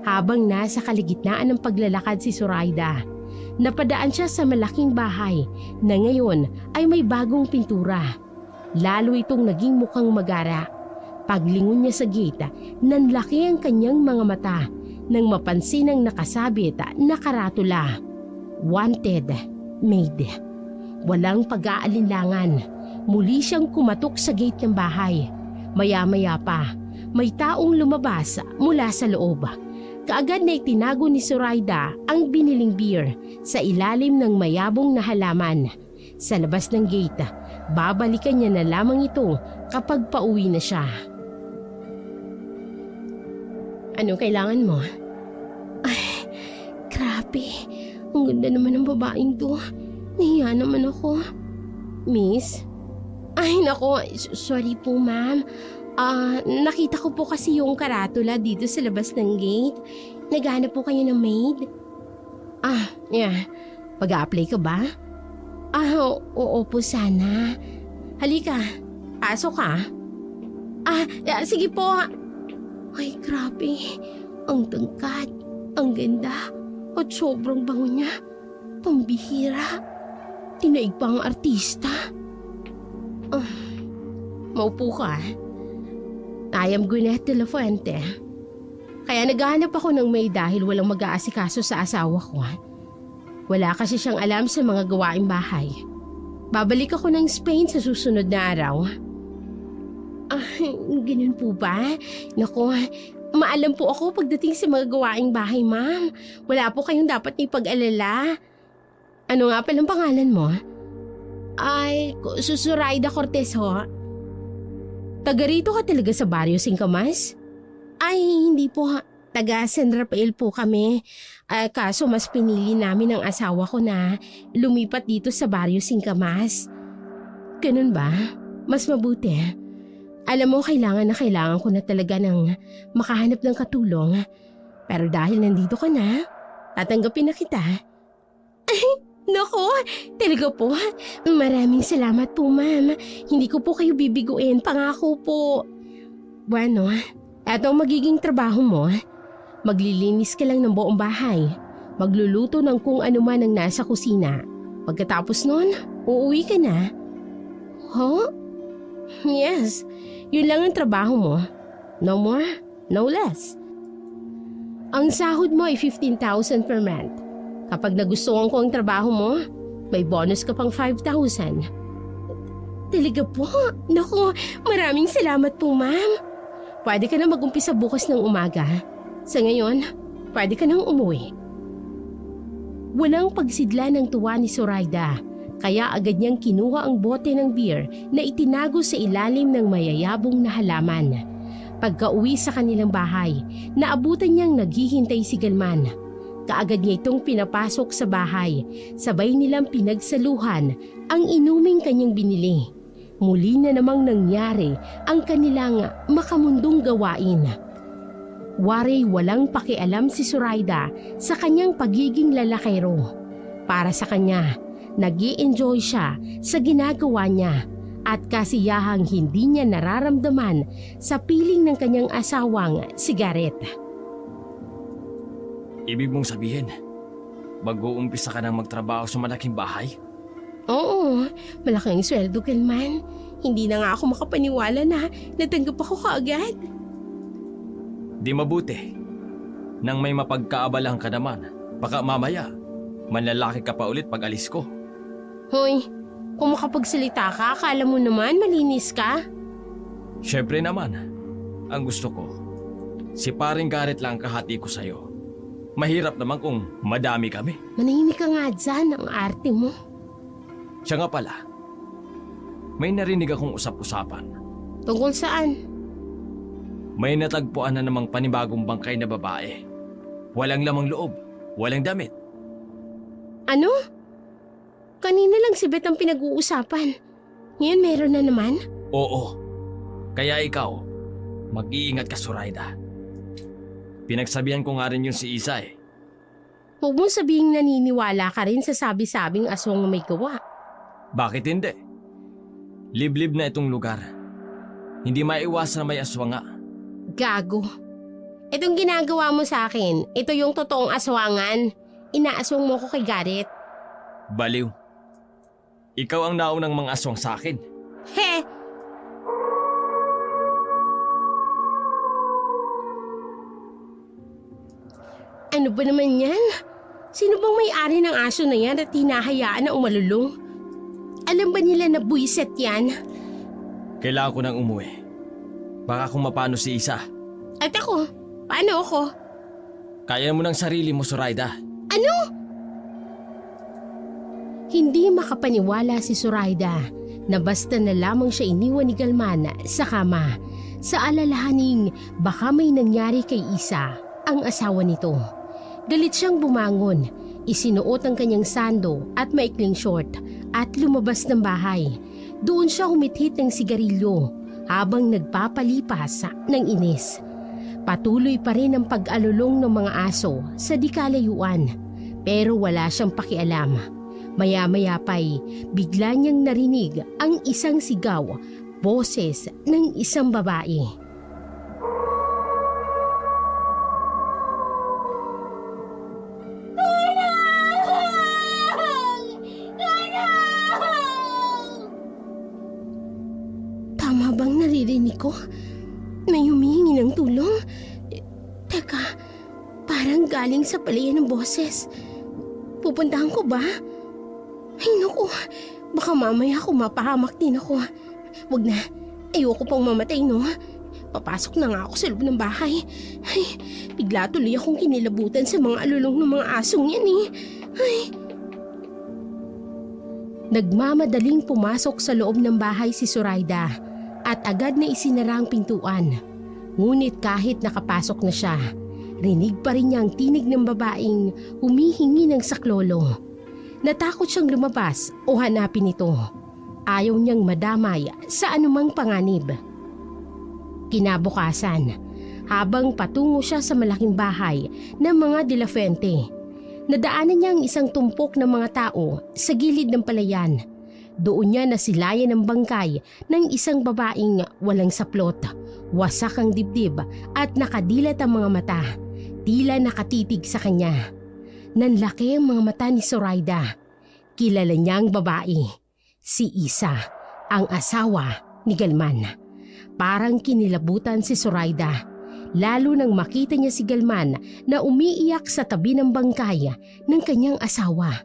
S1: Habang nasa kaligitnaan ng paglalakad si Zoraida, napadaan siya sa malaking bahay na ngayon ay may bagong pintura. Lalo itong naging mukhang magara. Paglingon niya sa gate, nanlaki ang kanyang mga mata nang mapansin ang nakasabit na karatula. Wanted, maid. Walang pag-aalinlangan. Muli siyang kumatok sa gate ng bahay. Maya-maya pa, may taong lumabas mula sa loob. Kaagad na itinago ni Zoraida ang biniling beer sa ilalim ng mayabong na halaman. Sa labas ng gate, babalikan niya na lamang ito kapag pauwi na siya. Anong kailangan mo? Ay, grabe. Ang ganda naman ng babaeng to. Nahiya naman ako. Miss? Ay nako, sorry po ma'am. Nakita ko po kasi yung karatula dito sa labas ng gate. Naghanap po kayo ng maid? Yeah. Pag-a-apply ka ba? Oo po sana. Halika, pasok ka. Sige po. Ay grabe, ang tangkad, ang ganda, at sobrang bango niya. Pambihira. Tinaig pa ang artista. Maupo ka. I am Gwyneth de la Fuente. Kaya naghahanap ako ng maid dahil walang mag-aasikaso sa asawa ko. Wala kasi siyang alam sa mga gawaing bahay. Babalik ako ng Spain sa susunod na araw. Ganun po ba? Naku, Maalam po ako pagdating sa mga gawaing bahay, ma'am. Wala po kayong dapat ipag-alala. Ano nga palang pangalan mo? Ay, Susuraida Cortez ho. Taga rito ka talaga sa Barrio Singkamas? Ay, hindi po. Taga San Rafael po kami. Kaso mas pinili namin ng asawa ko na lumipat dito sa Barrio Singkamas. Ganun ba? Mas mabuti. Alam mo, kailangan ko na talaga ng makahanap ng katulong. Pero dahil nandito ka na, tatanggapin na kita. Ay, nako, talaga po. Maraming salamat po, ma'am. Hindi ko po kayo bibiguin, pangako po. Bueno, eto ang magiging trabaho mo. Maglilinis ka lang ng buong bahay. Magluluto ng kung ano man ang nasa kusina. Pagkatapos nun, uuwi ka na. Huh? Yes, yun lang ang trabaho mo. No more, no less. Ang sahod mo ay 15,000 per month. Kapag nagustuhan ko ang trabaho mo, may bonus ka pang 5,000. Talaga po? Naku, maraming salamat po, ma'am. Pwede ka na mag-umpisa bukas ng umaga. Sa ngayon, pwede ka nang umuwi. Walang pagsidla ng tuwa ni Zoraida. Kaya agad niyang kinuha ang bote ng beer na itinago sa ilalim ng mayayabong na halaman. Pagka-uwi sa kanilang bahay, naabutan niyang naghihintay si Galman. Kaagad niya itong pinapasok sa bahay, sabay nilang pinagsaluhan ang inuming kanyang binili. Muli na namang nangyari ang kanilang makamundong gawain. Waray walang pakialam si Zoraida sa kanyang pagiging lalakero. Para sa kanya, nag-i-enjoy siya sa ginagawa niya at kasiyahang hindi niya nararamdaman sa piling ng kanyang asawang si Garrett.
S2: Ibig mong sabihin, mag-uumpisa ka nang magtrabaho sa malaking bahay?
S1: Oo, malaking sweldo, Galman. Hindi na nga ako makapaniwala na natanggap ako kaagad.
S2: Di mabuti. Nang may mapagkaabalang ka naman, baka mamaya, manlalaki ka pa ulit pag alis ko.
S1: Hoy, kung makapagsalita ka, akala mo naman malinis ka?
S2: Syempre naman, ang gusto ko, si paring Garrett lang kahati ko sa'yo. Mahirap naman kung madami kami.
S1: Manahimik ka nga dyan, ang arte mo.
S2: Siya nga pala, may narinig akong usap-usapan.
S1: Tungkol saan?
S2: May natagpuan na namang panibagong bangkay na babae. Walang lamang loob, walang damit.
S1: Ano? Kanina lang si Beth ang pinag-uusapan. Ngayon meron na naman?
S2: Oo. Kaya ikaw, mag-iingat ka, Zoraida. Pinagsabihan ko nga rin yun si Isa eh.
S1: Huwag mong sabihing naniniwala ka rin sa sabi-sabing aswang na may gawa.
S2: Bakit hindi? Liblib na itong lugar. Hindi maiwasan na may aswang nga.
S1: Gago. Itong ginagawa mo sa akin, ito yung totoong aswangan. Inaaswang mo ko kay Garrett.
S2: Baliw. Ikaw ang naunang mga aswang sa akin.
S1: He! Ano ba naman yan? Sino bang may-ari ng aso na yan at hinahayaan na umalulong? Alam ba nila na buwiset yan?
S2: Kailangan ko nang umuwi. Baka kung mapano si Isa.
S1: At ako? Paano ako?
S2: Kaya mo ng sarili mo, Zoraida.
S1: Ano? Hindi makapaniwala si Zoraida na basta na lamang siya iniwan ni Galman sa kama sa alalahaning baka may nangyari kay Isa, ang asawa nito. Galit siyang bumangon, isinuot ang kanyang sando at maikling short at lumabas ng bahay. Doon siya humithit ng sigarilyo habang nagpapalipas ng inis. Patuloy pa rin ang pag-alulong ng mga aso sa di kalayuan pero wala siyang pakialam. Maya-maya pa'y bigla niyang narinig ang isang sigaw, boses ng isang babae. Tama bang naririnig ko? May humihingi ng tulong? Teka, parang galing sa palayan ng boses. Pupuntahan ko ba? Ay naku, baka mamaya ako mapahamak din ako. Wag na, ayoko pang mamatay no. Papasok na nga ako sa loob ng bahay. Ay, bigla tuloy akong kinilabutan sa mga alulong ng mga asong yan eh. Ay. Nagmamadaling pumasok sa loob ng bahay si Zoraida at agad na isinara ang pintuan. Ngunit kahit nakapasok na siya, rinig pa rin niya ang tinig ng babaeng humihingi ng saklolo. Natakot siyang lumabas o hanapin ito. Ayaw niyang madamay sa anumang panganib. Kinabukasan, habang patungo siya sa malaking bahay ng mga De La Fuente, nadaanan niya ang isang tumpok ng mga tao sa gilid ng palayan. Doon niya nasilayan ang bangkay ng isang babaeng walang saplot, wasak ang dibdib at nakadilat ang mga mata, tila nakatitig sa kanya. Nanlaki ang mga mata ni Zoraida. Kilala niya ang babae, si Isa, ang asawa ni Galman. Parang kinilabutan si Zoraida, lalo nang makita niya si Galman na umiiyak sa tabi ng bangkay ng kanyang asawa.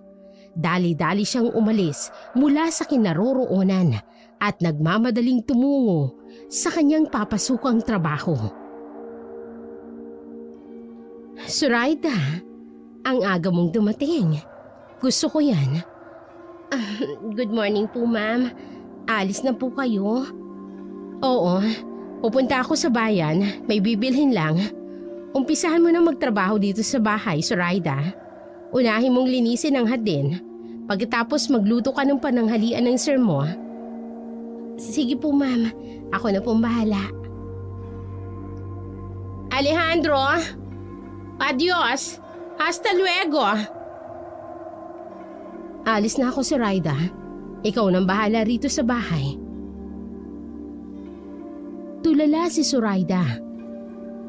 S1: Dali-dali siyang umalis mula sa kinaroroonan at nagmamadaling tumungo sa kanyang papasukang trabaho. Zoraida, ang aga mong dumating. Gusto ko yan. Good morning po, ma'am. Alis na po kayo? Oo, pupunta ako sa bayan. May bibilhin lang. Umpisahan mo na magtrabaho dito sa bahay, Zoraida. Unahin mong linisin ang hardin. Pagkatapos magluto ka ng pananghalian ng sir mo. Sige po, ma'am. Ako na pong bahala. Alejandro! Adios! Hasta luego! Alis na ako, Zoraida. Ikaw nang bahala rito sa bahay. Tulala si Zoraida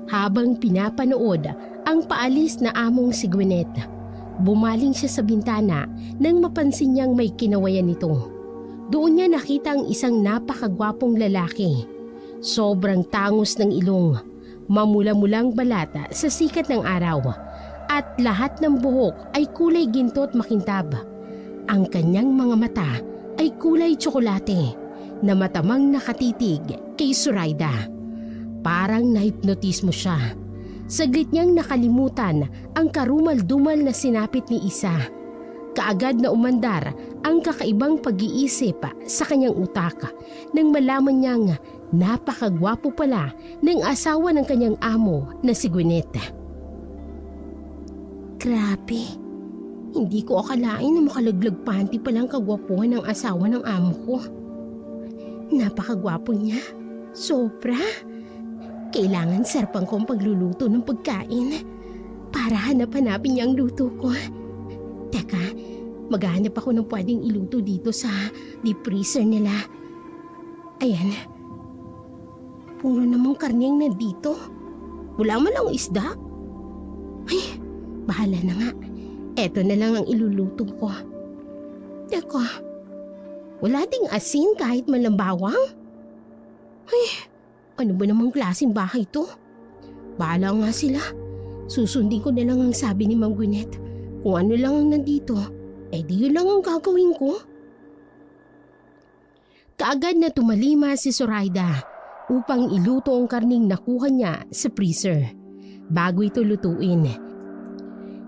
S1: habang pinapanood ang paalis na among si Gwyneth. Bumaling siya sa bintana nang mapansin niyang may kinawayan nito. Doon niya nakita ang isang napakagwapong lalaki. Sobrang tangos ng ilong, mamula-mulang balata sa sikat ng araw, at lahat ng buhok ay kulay ginto at makintab. Ang kanyang mga mata ay kulay tsokolate na matamang nakatitig kay Zoraida. Parang nahipnotismo siya. Saglit niyang nakalimutan ang karumal-dumal na sinapit ni Isa. Kaagad na umandar ang kakaibang pag-iisip sa kanyang utak nang malaman niyang napakagwapo pala ng asawa ng kanyang amo na si Gwyneth. Grabe. Hindi ko akalain na makalaglag panty palang kagwapuhan ng asawa ng amo ko. Napakagwapo niya. Sobra. Kailangan sarpang ko ang pagluluto ng pagkain para hanap-hanapin niya ang luto ko. Teka, maghahanap ako ng pwedeng iluto dito sa deep freezer nila. Ayan. Puro namang karne ang nandito. Wala man lang isda. Ay, bahala na nga. Eto na lang ang iluluto ko. Teka, wala ding asin kahit man lang bawang? Ay, ano ba namang klaseng bahay to? Bahala nga sila. Susundin ko na lang ang sabi ni Ma'am Gwyneth. Kung ano lang ang nandito, di yun lang ang gagawin ko. Kaagad na tumalima si Zoraida upang iluto ang karning nakuha niya sa freezer. Bago ito lutuin,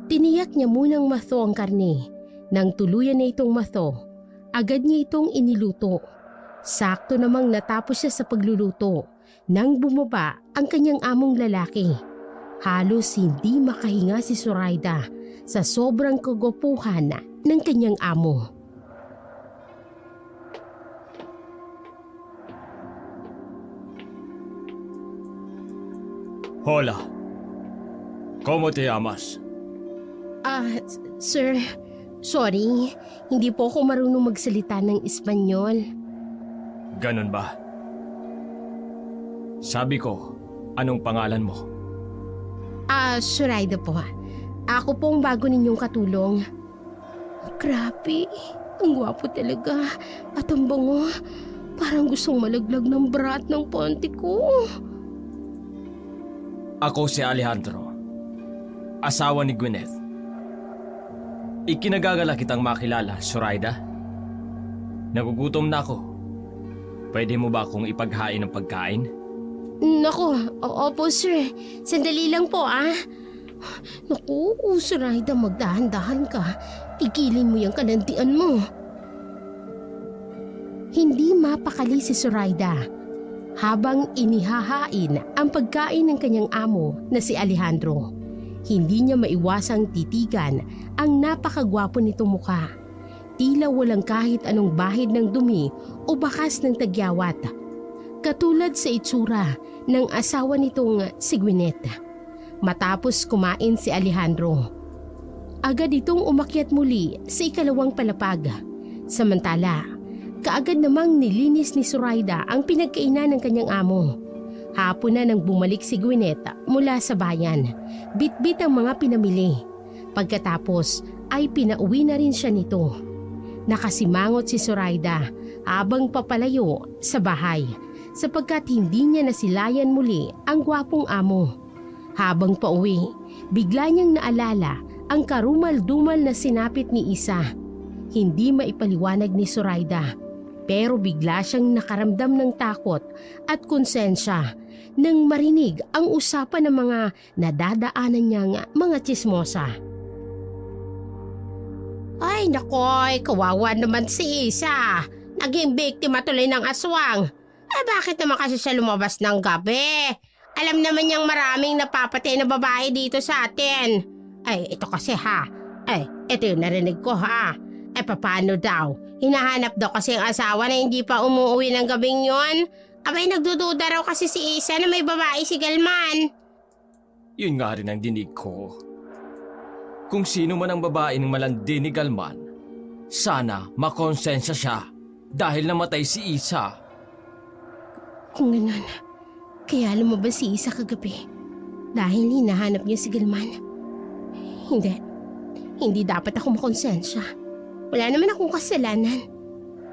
S1: tiniyak niya munang matho ang karne. Nang tuluyan na itong matho, agad niya itong iniluto. Sakto namang natapos siya sa pagluluto nang bumaba ang kanyang among lalaki. Halos hindi makahinga si Zoraida sa sobrang kagwapuhan ng kanyang amo.
S2: Hola. ¿Cómo te llamas?
S1: Sir, sorry. Hindi po ako marunong magsalita ng Espanyol.
S2: Ganun ba? Sabi ko, anong pangalan mo?
S1: Zoraida po. Ako pong bago ninyong katulong. Grabe, ang gwapo talaga. At ang bango. Parang gustong malaglag ng brat ng ponte ko.
S2: Ako si Alejandro, asawa ni Gwyneth. Ikinagagala kitang makilala, Zoraida. Nagugutom na ako. Pwede mo ba akong ipaghain ng pagkain?
S1: Naku, opo sir. Sandali lang po Naku, Zoraida, magdahan-dahan ka. Tigilin mo yung kalandian mo. Hindi mapakali si Zoraida habang inihahain ang pagkain ng kanyang amo na si Alejandro. Hindi niya maiwasang titigan ang napakagwapo nitong mukha. Tila walang kahit anong bahid ng dumi o bakas ng tagyawat. Katulad sa itsura ng asawa nitong si Gwyneth. Matapos kumain si Alejandro, agad itong umakyat muli sa ikalawang palapag. Samantala, kaagad namang nilinis ni Zoraida ang pinagkainan ng kanyang amo. Hapon na nang bumalik si Gwyneth mula sa bayan. Bitbit ang mga pinamili. Pagkatapos ay pinauwi na rin siya nito. Nakasimangot si Zoraida habang papalayo sa bahay sapagkat hindi niya nasilayan muli ang gwapong amo. Habang pauwi, bigla niyang naalala ang karumal-dumal na sinapit ni Isa. Hindi maipaliwanag ni Zoraida, pero bigla siyang nakaramdam ng takot at konsensya nang marinig ang usapan ng mga nadadaanan niyang mga tsismosa. Ay nakoy, kawawa naman si Isa. Naging biktima tuloy ng aswang. Bakit naman kasi siya lumabas ng gabi? Alam naman niyang maraming napapatay na babae dito sa atin. Ito kasi ito yung narinig ko paano daw? Hinahanap daw kasi ang asawa na hindi pa umuwi ng gabing yon. Nagdududa raw kasi si Isa na may babae si Galman.
S2: Yun nga rin ang dinig ko. Kung sino man ang babae ng malandi ni Galman, sana makonsensya siya dahil namatay si Isa.
S1: Kung ganun, kaya lumabas si Isa kagabi dahil hinahanap niya si Galman. Hindi dapat ako makonsensya. Wala naman akong kasalanan.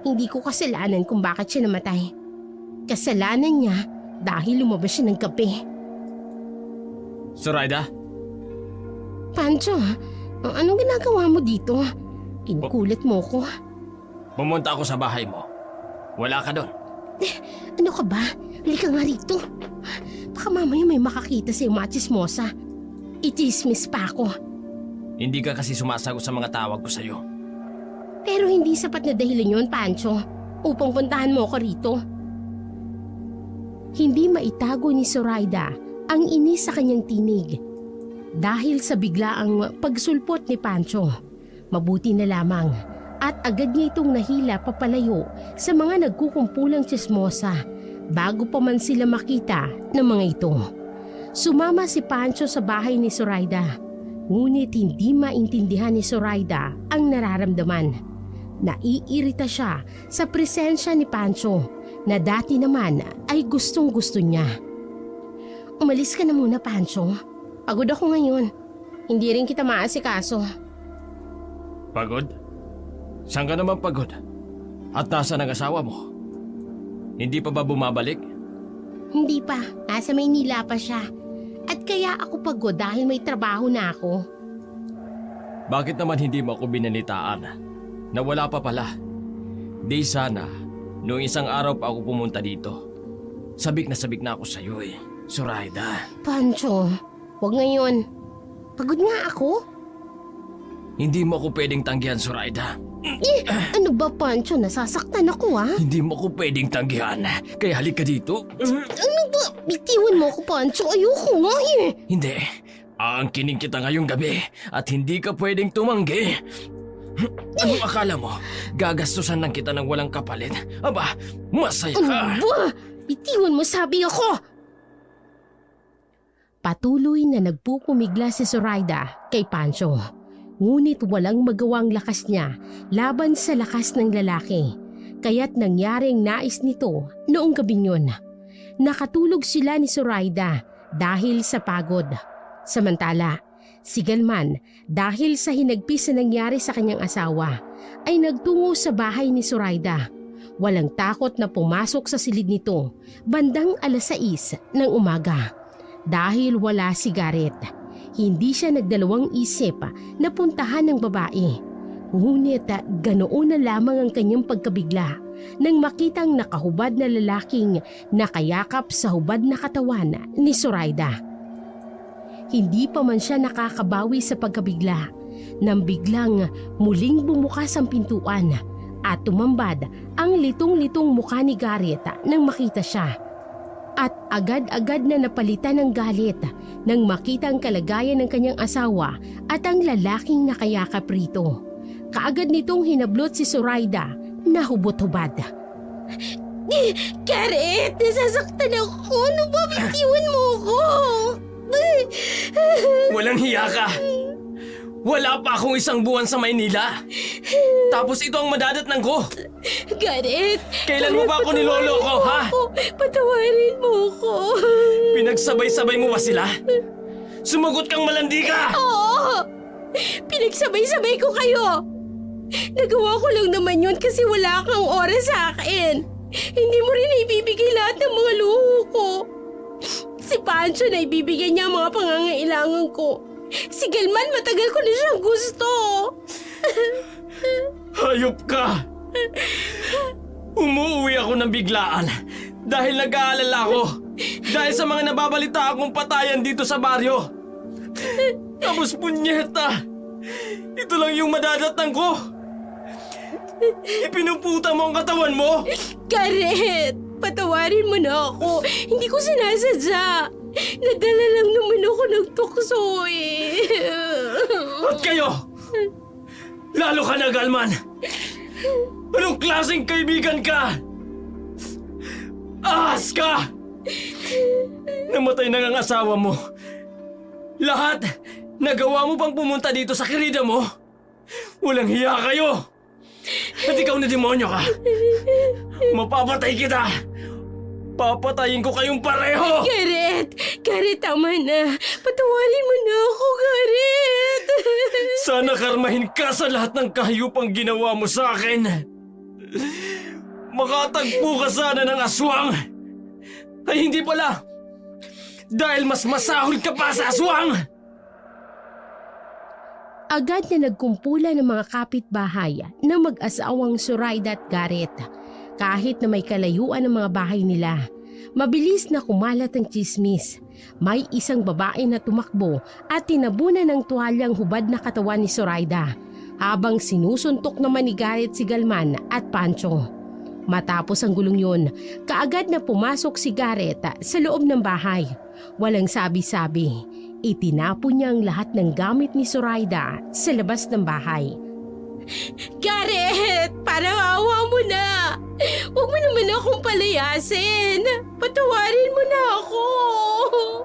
S1: Hindi ko kasalanan kung bakit siya namatay. Kasalanan niya dahil lumabas siya ng gabi.
S2: Zoraida?
S1: Pancho, anong ginagawa mo dito? Kinukulit mo ko.
S2: Pumunta ako sa bahay mo. Wala ka doon.
S1: Ano ka ba? Halika nga rito. Baka mamaya may makakita sa'yo mga tsismosa. Itismis pa ako.
S2: Hindi ka kasi sumasagot sa mga tawag ko sa'yo.
S1: Pero hindi sapat na dahilan yun, Pancho, upang puntahan mo ako rito. Hindi maitago ni Zoraida ang inis sa kanyang tinig. Dahil sa biglaang pagsulpot ni Pancho, mabuti na lamang at agad niya itong nahila papalayo sa mga nagkukumpulang tsismosa bago pa man sila makita ng mga ito. Sumama si Pancho sa bahay ni Zoraida, ngunit hindi maintindihan ni Zoraida ang nararamdaman. Naiirita siya sa presensya ni Pancho na dati naman ay gustong-gusto niya. Umalis ka na muna, Pancho. Pagod ako ngayon. Hindi rin kita maasikaso.
S2: Pagod? Saan ka naman pagod? At nasaan ang asawa mo? Hindi pa ba bumabalik?
S1: Hindi pa. Nasa Maynila pa siya. At kaya ako pagod dahil may trabaho na ako.
S2: Bakit naman hindi mo ako binanitaan? Na wala pa pala. Di sana, noong isang araw pa ako pumunta dito. Sabik na ako sa'yo Zoraida.
S1: Pancho, huwag ngayon. Pagod nga ako.
S2: Hindi mo ako pwedeng tanggihan, Zoraida.
S1: Ano ba, Pancho? Nasasaktan ako,
S2: Hindi mo ako pwedeng tanggihan. Kaya halika dito.
S1: Ano ba? Bitiwan mo ako, Pancho. Ayoko nga
S2: Hindi. Aangkinin kita ngayong gabi at hindi ka pwedeng tumanggi. Anong akala mo? Gagastusan lang kita ng walang kapalit. Aba, masaya ka.
S1: Ano ba? Bitiwan mo, sabi ako. Patuloy na nagpupumigla si Zoraida kay Pancho. Ngunit walang magawang lakas niya laban sa lakas ng lalaki. Kaya't nangyaring nais nito noong gabing yun. Nakatulog sila ni Zoraida dahil sa pagod. Samantala, si Galman, dahil sa hinagpis na nangyari sa kanyang asawa, ay nagtungo sa bahay ni Zoraida. Walang takot na pumasok sa silid nito bandang 6:00 ng umaga. Dahil wala si Garrett, hindi siya nagdalawang isip na puntahan ng babae. Ngunit ganoon na lamang ang kanyang pagkabigla nang makitang nakahubad na lalaking nakayakap sa hubad na katawan ni Zoraida. Hindi pa man siya nakakabawi sa pagkabigla nang biglang muling bumukas ang pintuan at tumambad ang litong-litong mukha ni Garrett nang makita siya. At agad-agad na napalitan ng galit nang makita ang kalagayan ng kanyang asawa at ang lalaking nakayakap rito. Kaagad nitong hinablot si Zoraida na hubot-hubad. Garrett, nasasaktan ako. Nababitiwan mo ko.
S2: Walang hiya ka! Wala pa akong 1 buwan sa Maynila. Tapos ito ang madadatnan ko.
S1: Garrett!
S2: Kailan mo ba ako niloloko, ha?
S1: Patawarin mo ko.
S2: Pinagsabay-sabay mo ba sila? Sumagot kang malandi ka!
S1: Oo! Pinagsabay-sabay ko kayo. Nagawa ko lang naman yun kasi wala kang oras sa akin. Hindi mo rin ibibigay lahat ng mga luho ko. Si Pancho na ibibigay niya ang mga pangangailangan ko. Si Galman matagal ko na siyang gusto.
S2: Hayop ka! Umuwi ako ng biglaan dahil nag-aalala ako dahil sa mga nababalita akong patayan dito sa baryo. Tapos punyeta, ito lang yung madadatnan ko. Ipinuputa mo ang katawan mo.
S1: Garrett, patawarin mo na ako. Hindi ko sinasadya. Nadala lang naman ako ng tukso eh.
S2: At kayo? Lalo ka na, Galman. Anong klaseng kaibigan ka? Ahas ka! Namatay na ang asawa mo. Lahat, nagawa mo pang pumunta dito sa kirida mo? Walang hiya kayo! At ikaw na demonyo ka! Mapapatay kita! Papatayin ko kayong pareho!
S1: Garrett! Garrett, tama na. Patawarin mo na ako, Garrett!
S2: Sana karmahin ka sa lahat ng kahiyupang ginawa mo sa akin. Makatagpo ka sana ng aswang. Ay hindi pala. Dahil mas masahol ka pa sa aswang.
S1: Agad na nagkumpulan ng mga kapitbahay na mag-asawang Zoraida at Garrett. Kahit na may kalayuan ng mga bahay nila, mabilis na kumalat ang tsismis. May isang babae na tumakbo at tinabunan ng tuwalyang hubad na katawan ni Zoraida, habang sinusuntok naman ni Garrett si Galman at Pancho. Matapos ang gulong yun, kaagad na pumasok si Garrett sa loob ng bahay. Walang sabi-sabi, itinapon niya ang lahat ng gamit ni Zoraida sa labas ng bahay. Garrett! Parang awa mo na! Huwag mo naman akong palayasin! Patawarin mo na ako!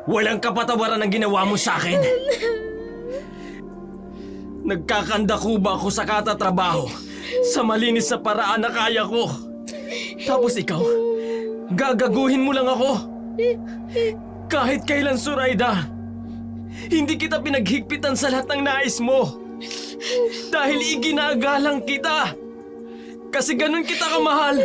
S2: Walang kapatawaran ang ginawa mo sa akin. Nagkakandako ba ako sa katatrabaho sa malinis na paraan na kaya ko? Tapos ikaw, gagaguhin mo lang ako. Kahit kailan, Zoraida, hindi kita pinaghigpitan sa lahat ng nais mo. Dahil iginagalang kita. Kasi ganun kita kamahal.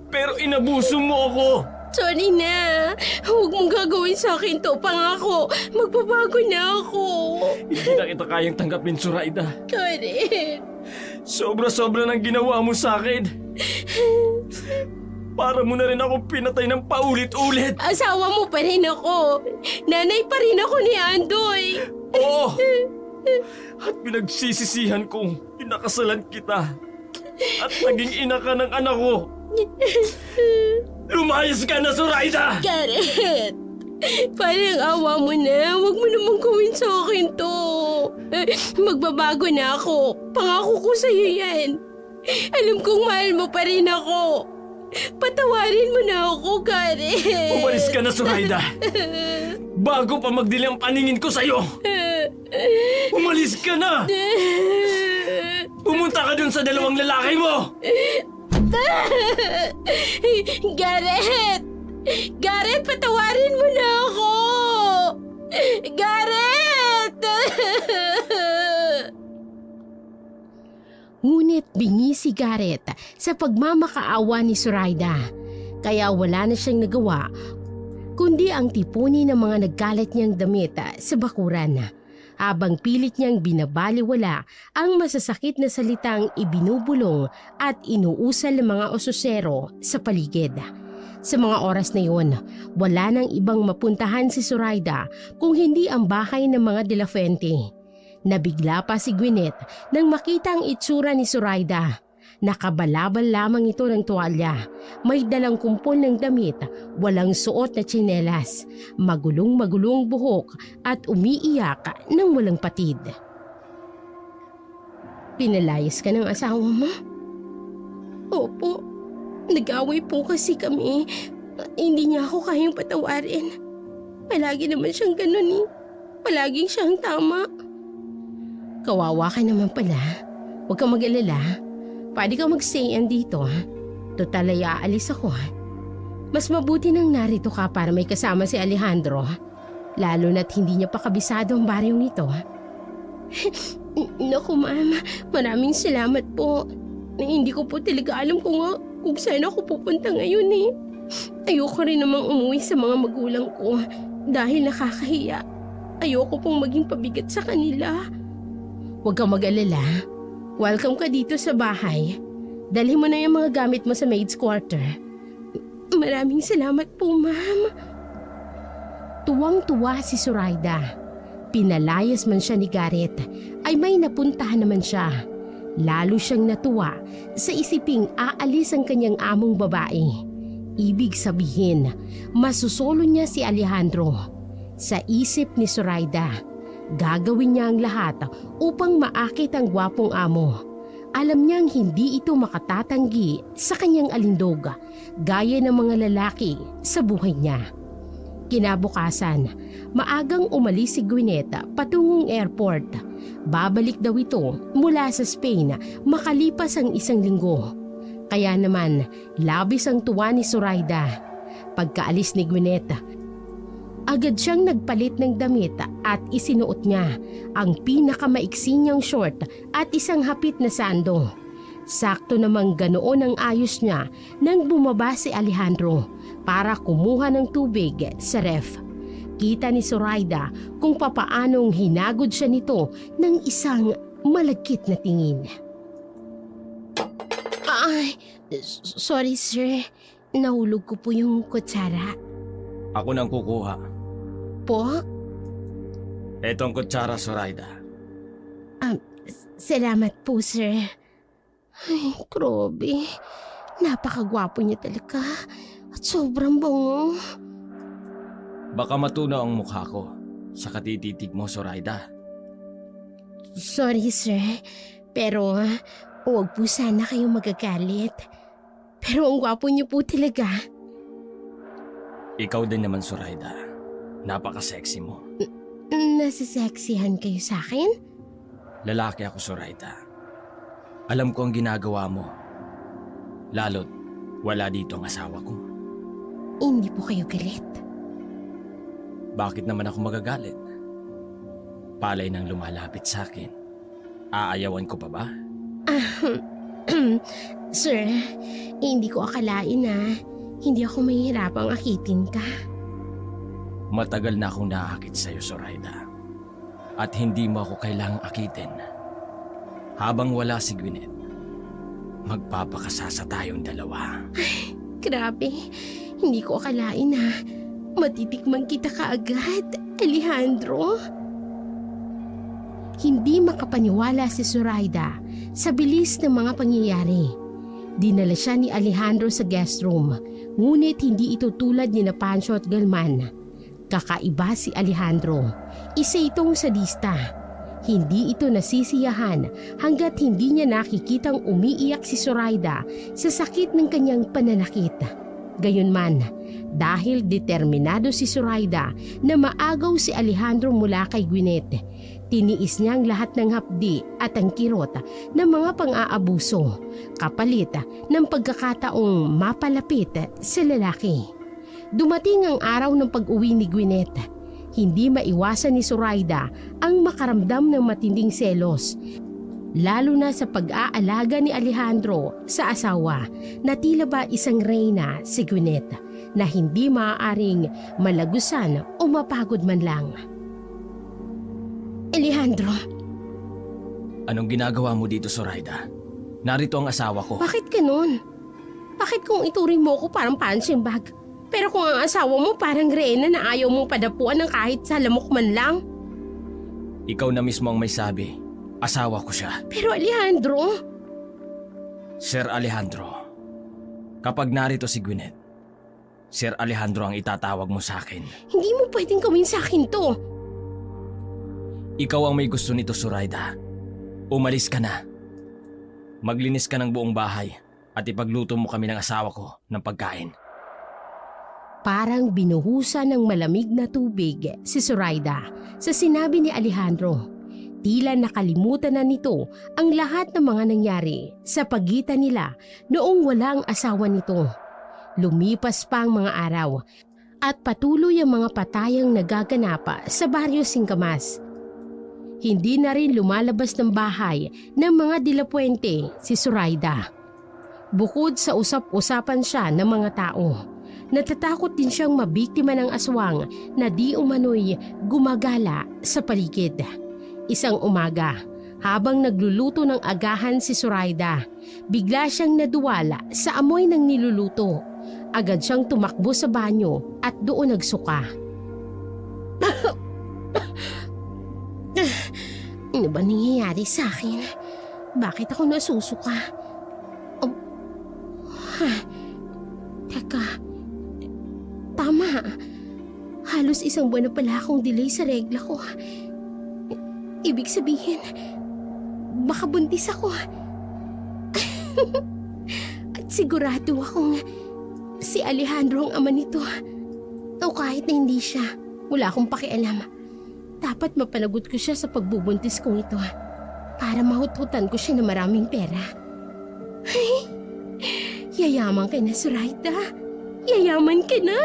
S2: Pero inabuso mo ako.
S1: Sorry na. Huwag mong gagawin sa akin to. Pangako, magbabago na ako.
S2: Hindi na kita kayang tanggapin, Zoraida.
S1: Garrett.
S2: Sobra-sobra ng ginawa mo sa akin. Para mo na rin ako pinatay ng paulit-ulit.
S1: Asawa mo pa rin ako. Nanay pa rin ako ni Andoy.
S2: Oo. At pinagsisisihan kong pinakasalan kita. At naging ina ka ng anak ko. Lumayas ka na, Zoraida!
S1: Garrett! Parang awa mo na. Huwag mo namang gawin sa akin to. Magbabago na ako. Pangako ko sa'yo yan. Alam kong mahal mo pa rin ako. Patawarin mo na ako, Garrett.
S2: Umalis ka na, Zoraida. Bago pa magdilim ang paningin ko sa'yo. Umalis ka na! Pumunta ka dun sa 2 lalaki mo!
S1: Garrett! Garrett, patawarin mo na ako! Garrett! Ngunit bingi si Garrett sa pagmamakaawa ni Zoraida. Kaya wala na siyang nagawa kundi ang tipunin ng mga nagkalat niyang damit sa bakuran. habang pilit niyang binabaliwala ang masasakit na salitang ibinubulong at inuusal ng mga ososero sa paligid. Sa mga oras na iyon, wala nang ibang mapuntahan si Zoraida kung hindi ang bahay ng mga De La Fuente. Nabigla pa si Gwyneth nang makita ang itsura ni Zoraida. Nakabalabal lamang ito ng tuwalya, may dalang kumpol ng damit, walang suot na tsinelas, magulong-magulong buhok at umiiyak ng walang patid. Pinalayas ka ng asawa mo? Opo, nag-away po kasi kami. Hindi niya ako kayang patawarin. Palagi naman siyang ganun eh. Palaging siyang tama. Kawawa ka naman pala. Huwag kang mag-alala. Pwede kang mag-stay-in dito, ha? Total ay aalis ako, ha? Mas mabuti nang narito ka para may kasama si Alejandro, ha? Lalo na't hindi niya pa kabisado ang baryong ito, ha? Naku, ma'am. Maraming salamat po. Hindi ko po talaga alam kung saan ako pupunta ngayon, eh. Ayoko rin namang umuwi sa mga magulang ko dahil nakakahiya. Ayoko pong maging pabigat sa kanila. Huwag kang mag-alala. Welcome ka dito sa bahay. Dalhin mo na yung mga gamit mo sa maid's quarter. Maraming salamat po, ma'am. Tuwang-tuwa si Zoraida. Pinalayas man siya ni Garrett, ay may napuntahan naman siya. Lalo siyang natuwa sa isiping aalis ang kanyang among babae. Ibig sabihin, masusolo niya si Alejandro. Sa isip ni Zoraida, gagawin niya ang lahat upang maakit ang gwapong amo. Alam niyang hindi ito makatatanggi sa kanyang alindog, gaya ng mga lalaki sa buhay niya. Kinabukasan, maagang umalis si Gwyneth patungong airport. Babalik daw ito mula sa Spain makalipas ang 1 linggo. Kaya naman, labis ang tuwa ni Zoraida. Pagkaalis ni Gwyneth, agad siyang nagpalit ng damit at isinuot niya ang pinakamaiksi niyang short at isang hapit na sando. Sakto namang ganoon ang ayos niya nang bumaba si Alejandro para kumuha ng tubig sa ref. Kita ni Zoraida kung papaanong hinagod siya nito ng isang malagkit na tingin. Ay, sorry sir. Nahulog ko po yung kutsara.
S2: Ako nang kukuha.
S1: Po?
S2: Etong kutsara, Zoraida.
S1: Salamat po, sir. Ay, grabe. Napakagwapo niya talaga. At sobrang bango.
S2: Baka matunaw ang mukha ko sa katititig mo, Zoraida.
S1: Sorry, sir. Pero huwag po sana kayong magagalit. Pero ang gwapo niyo po talaga.
S2: Ikaw din naman, Zoraida. Napaka-sexy mo.
S1: Nasisexihan kayo sa akin?
S2: Lalaki ako, Zoraida. Alam ko ang ginagawa mo. Lalo't wala dito ang asawa ko.
S1: Hindi po kayo galit.
S2: Bakit naman ako magagalit? Palay nang lumalapit sa akin. Aayawan ko pa ba?
S1: Sir, hindi ko akalain na hindi ako mahihirapang akitin ka.
S2: Matagal na akong naakit sa'yo, Zoraida. At hindi mo ako kailangang akitin. Habang wala si Gwyneth, magpapakasasa tayong dalawa.
S1: Ay, grabe. Hindi ko akalain na matitikman kita kaagad, Alejandro. Hindi makapaniwala si Zoraida sa bilis ng mga pangyayari. Dinala siya ni Alejandro sa guest room, ngunit hindi ito tulad ni na Pancho at Galman. Kakaiba si Alejandro. Isa itong sadista. Hindi ito nasisiyahan hanggat hindi niya nakikitang umiiyak si Zoraida sa sakit ng kanyang pananakit. Gayunman, dahil determinado si Zoraida na maagaw si Alejandro mula kay Gwyneth, tiniis niya ang lahat ng hapdi at ang kirot ng mga pang-aabuso, kapalit ng pagkakataong mapalapit sa lalaki. Dumating ang araw ng pag-uwi ni Gwyneth. Hindi maiwasan ni Zoraida ang makaramdam ng matinding selos, lalo na sa pag-aalaga ni Alejandro sa asawa na tila ba isang reyna si Gwyneth na hindi maaaring malagusan o mapagod man lang. Alejandro,
S2: Anong ginagawa mo dito, Zoraida? Narito ang asawa ko.
S1: bakit ganun? Bakit kung ituring mo ko parang punching bag? Pero kung ang asawa mo parang reyna na ayaw mong padapuan ng kahit sa lamok man lang?
S2: Ikaw na mismo ang may sabi. Asawa ko siya.
S1: Pero Alejandro,
S2: Sir Alejandro, kapag narito si Gwyneth, Sir Alejandro ang itatawag mo sa akin.
S1: hindi mo pwedeng gawin sa akin to.
S2: Ikaw ang may gusto nito, Zoraida. Umalis ka na. Maglinis ka ng buong bahay at ipagluto mo kami ng asawa ko ng pagkain.
S1: Parang binuhusan ng malamig na tubig si Zoraida sa sinabi ni Alejandro. Tila nakalimutan na nito ang lahat ng mga nangyari sa pagitan nila noong walang asawa nito. Lumipas pa ang mga araw at patuloy ang mga patayang nagaganap sa Barrio Singkamas. Hindi na rin lumalabas ng bahay ng mga dilapuente si Zoraida. Bukod sa usap-usapan siya ng mga tao, natatakot din siyang mabiktima ng aswang na di umano'y gumagala sa paligid. Isang umaga, habang nagluluto ng agahan si Zoraida, bigla siyang naduwala sa amoy ng niluluto. Agad siyang tumakbo sa banyo at doon nagsuka. Ano ba nangyayari sa akin? Bakit ako nasusuka? Teka, tama. Halos isang buwan na pala akong delay sa regla ko. Ibig sabihin, baka buntis ako. At sigurado akong si Alejandro ang ama nito. O kahit na hindi siya, wala akong pakialam. Dapat mapanagot ko siya sa pagbubuntis kong ito para mahut-hutan ko siya ng maraming pera. Ay, yayaman ka na, Zoraida. Yayaman ka na.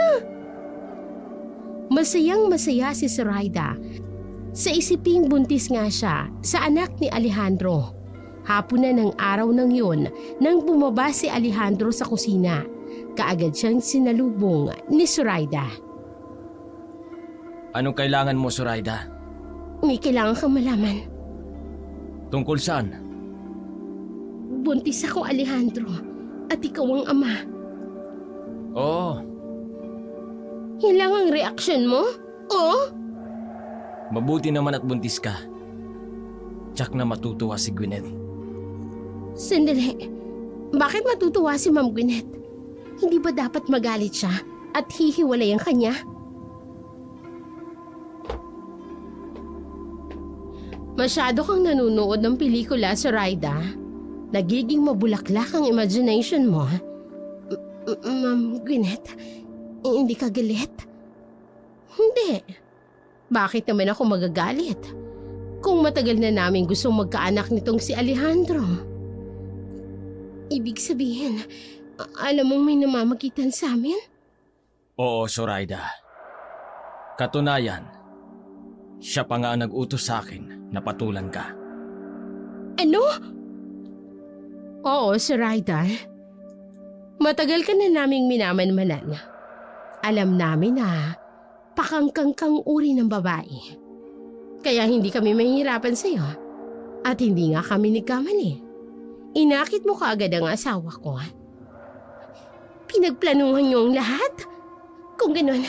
S1: Masayang masaya si Zoraida sa isiping buntis nga siya sa anak ni Alejandro. Hapon na ng araw ng yun nang bumaba si Alejandro sa kusina. Kaagad siyang sinalubong ni Zoraida.
S2: Anong kailangan mo, Zoraida?
S1: May kailangan kang malaman.
S2: Tungkol saan?
S1: Buntis ako, Alejandro. At ikaw ang ama.
S2: Oo,
S1: Yan lang ang reaksyon mo? Oo?
S2: mabuti naman at buntis ka. Tsak na matutuwa si Gwyneth.
S1: Sandali. Bakit matutuwa si Ma'am Gwyneth? Hindi ba dapat magalit siya at hihiwalay ang kanya? Masyado kang nanunood ng pelikula, Zoraida. Nagiging mabulaklak ang imagination mo. Ma'am Gwyneth, hindi ka galit? Hindi. Bakit naman ako magagalit? Kung matagal na namin gustong magkaanak nitong si Alejandro. Ibig sabihin, alam mong may namamagitan sa amin?
S2: Oo, Zoraida. Katunayan, siya pa nga ang nag-utos sa akin na patulan ka.
S1: Ano? Oo, Zoraida. Matagal ka na naming minamanmanan. Alam namin na pakangkangkang uri ng babae. Kaya hindi kami mahihirapan sa'yo. At hindi nga kami nagkamali. Inakit mo kaagad ang asawa ko. Pinagplanuhan niyo ang lahat? Kung ganun,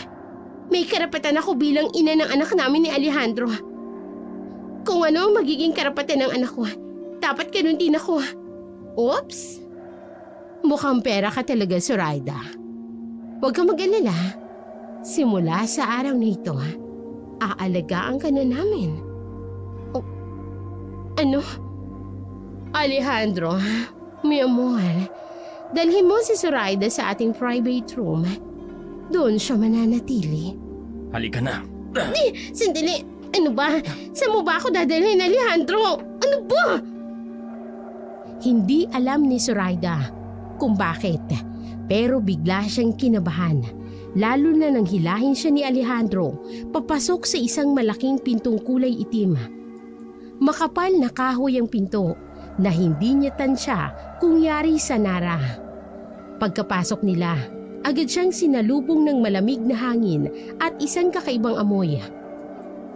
S1: may karapatan ako bilang ina ng anak namin ni Alejandro. Kung ano ang magiging karapatan ng anak ko, dapat ganun din ako. Oops! Mukhang pera ka talaga, Zoraida. Huwag kang mag-alala. Simula sa araw na ito, aalagaan ka na namin. Oh, ano? Alejandro, mi amor, dalhin mo si Zoraida sa ating private room. Doon siya mananatili.
S2: Halika na.
S1: Sandali, ano ba? Saan mo ba ako dadalhin, Alejandro? Ano ba? Hindi alam ni Zoraida kung bakit, pero bigla siyang kinabahan. Lalo na nang hilahin siya ni Alejandro papasok sa isang malaking pintong kulay itim. Makapal na kahoy ang pinto na hindi niya tansya kung yari sa Nara. Pagkapasok nila, agad siyang sinalubong ng malamig na hangin at isang kakaibang amoy.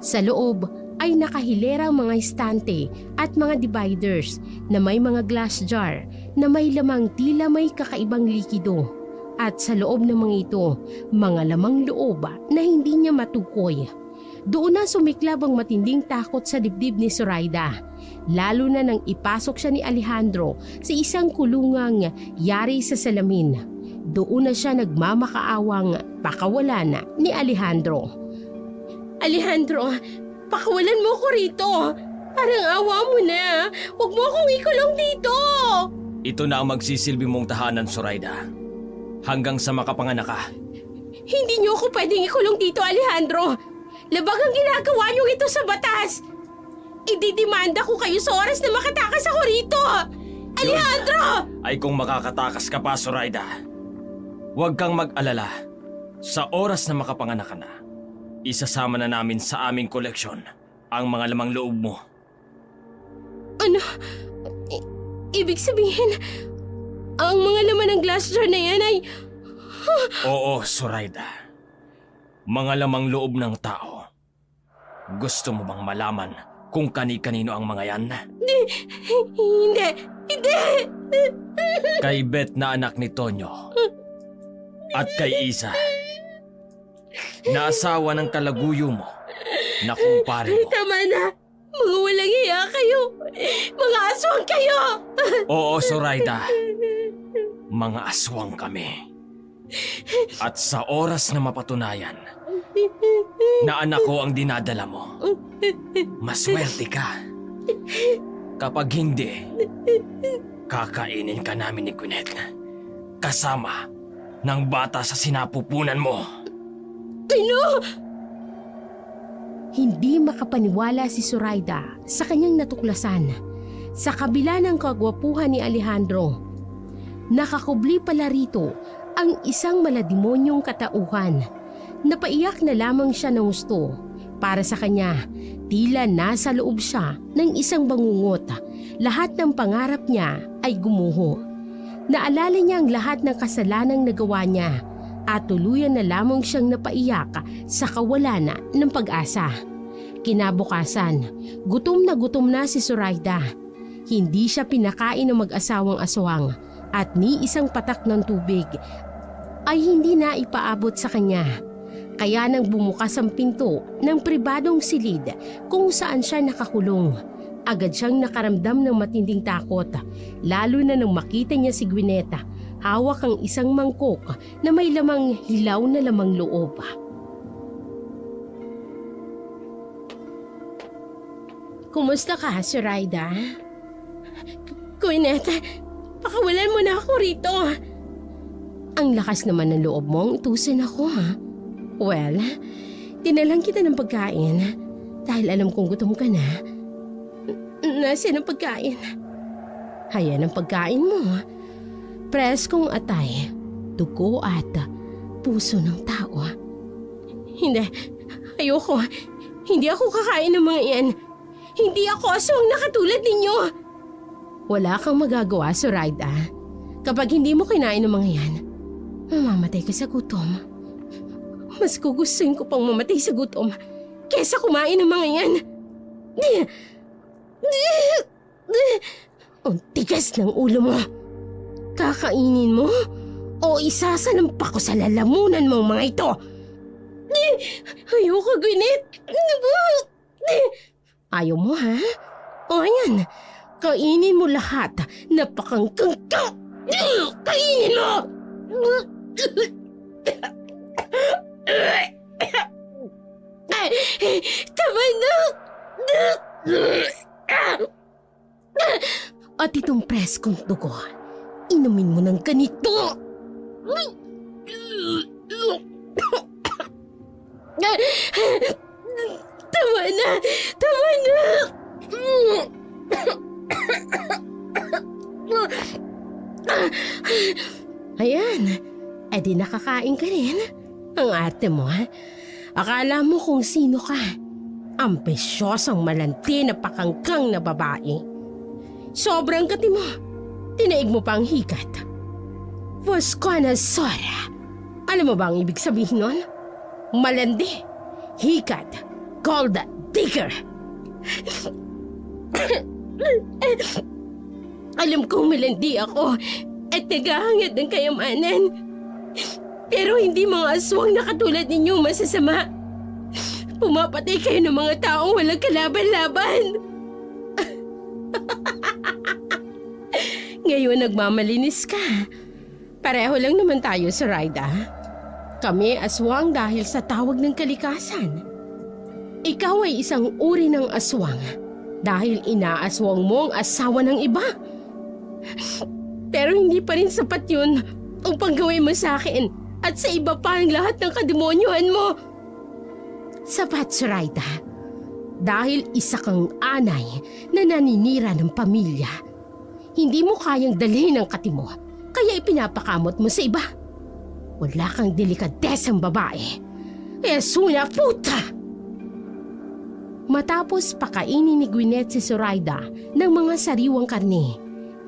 S1: Sa loob, ay nakahilerang mga estante at mga dividers na may mga glass jar na may lamang tila may kakaibang likido. At sa loob ng mga ito, mga lamang loob na hindi niya matukoy. Doon na sumiklab ang matinding takot sa dibdib ni Zoraida, lalo na nang ipasok siya ni Alejandro sa isang kulungang yari sa salamin. Doon na siya nagmamakaawang pakawalan ni Alejandro. Alejandro, pakawalan mo ko rito. Parang awa mo na. Huwag mo akong ikulong dito.
S2: Ito na ang magsisilbi mong tahanan, Zoraida. Hanggang sa makapanganak ka.
S1: Hindi niyo ako pwedeng ikulong dito, Alejandro. Labag ang ginagawa niyo ito sa batas. Ididimanda ko kayo sa oras na makatakas ako rito. Alejandro!
S2: Ay kung makakatakas ka pa, Zoraida. Huwag kang mag-alala. Sa oras na makapanganak ka na, isasama na namin sa aming koleksyon ang mga lamang loob mo.
S1: Ano? Ibig sabihin, ang mga laman ng glass jar na yan ay...
S2: Oo, Zoraida. Mga lamang loob ng tao. Gusto mo bang malaman kung kani-kanino ang mga yan?
S1: Hindi!
S2: Kay Beth na anak ni Tonyo. At kay Isa. Na asawa ng kalaguyo mo. Na kumpare mo.
S1: Tama na! Mga walang hiya kayo! Mga aswang kayo!
S2: Oo, Zoraida. Mga aswang kami. At sa oras na mapatunayan na anak ko ang dinadala mo, maswerte ka. Kapag hindi, kakainin ka namin ni Gwyneth kasama ng bata sa sinapupunan mo.
S1: Ano? Hindi makapaniwala si Zoraida sa kanyang natuklasan. Sa kabila ng kagwapuhan ni Alejandro, nakakubli pala rito ang isang malademonyong katauhan. Napaiyak na lamang siya ng gusto. Para sa kanya, tila nasa loob siya ng isang bangungot. Lahat ng pangarap niya ay gumuho. Naalala niya ang lahat ng kasalanang nagawa niya at tuluyan na lamang siyang napaiyak sa kawalan ng pag-asa. Kinabukasan, gutom na si Zoraida. Hindi siya pinakain ng mag-asawang aswang at ni isang patak ng tubig ay hindi na ipaabot sa kanya. Kaya nang bumukas ang pinto ng pribadong silid kung saan siya nakakulong, agad siyang nakaramdam ng matinding takot, lalo na nang makita niya si Gwyneth hawak ang isang mangkok na may lamang hilaw na lamang loob. Kumusta ka, Zoraida? Gwyneth, pakawalan mo na ako rito. Ang lakas naman ng loob mong itusin ako, ha? Well, dinalang kita ng pagkain dahil alam kong gutom ka na. Nasaan ang pagkain? Hayan ang pagkain mo. Preskong atay, dugo at puso ng tao. Hindi, ayoko. Hindi ako kakain ng mga yan. Hindi ako aswang na katulad ninyo. Wala kang magagawa, Zoraida. Kapag hindi mo kinain ng mga yan, mamamatay ka sa gutom. Mas gugustuhin ko pang mamatay sa gutom kesa kumain ng mga yan. Ang tigas ng ulo mo. Kakainin mo o isasalampak ko sa lalamunan mong mga ito. Ayoko, Gwyneth. Ayaw mo, ha? O yan, kainin mo lahat. Napakangkangkang. Kainin mo! Tama na! At itong preskong dugo, inumin mo ng ganito! Tama na! Tama na! Ayan, edi nakakain ka rin. Ang arte mo, ha? Akala mo kung sino ka. Ambisyosang malanti na pakangkang na babae. Sobrang kati mo. Tinaig mo pa ang hikat. Voskonasaura. Alam mo ba ang ibig sabihin nun? Malandi, hikat, gold digger. Alam kong malandi ako at naghahangad ng kayamanan. Pero hindi mga aswang na katulad ninyong masasama. Pumapatay kayo ng mga taong walang kalaban-laban. Ngayon nagmamalinis ka. Pareho lang naman tayo, Zoraida. Kami aswang dahil sa tawag ng kalikasan. Ikaw ay isang uri ng aswang dahil inaaswang mo ang asawa ng iba. Pero hindi pa rin sapat yun upang gawin mo sa akin at sa iba pa ang lahat ng kademonyuhan mo. Sapat, Zoraida. Dahil isa kang anay na naninira ng pamilya. Hindi mo kayang dalhin ang kati mo, kaya ipinapakamot mo sa iba. Wala kang delikadesang babae. Esuna puta! Matapos pakainin ni Gwyneth si Zoraida ng mga sariwang karne,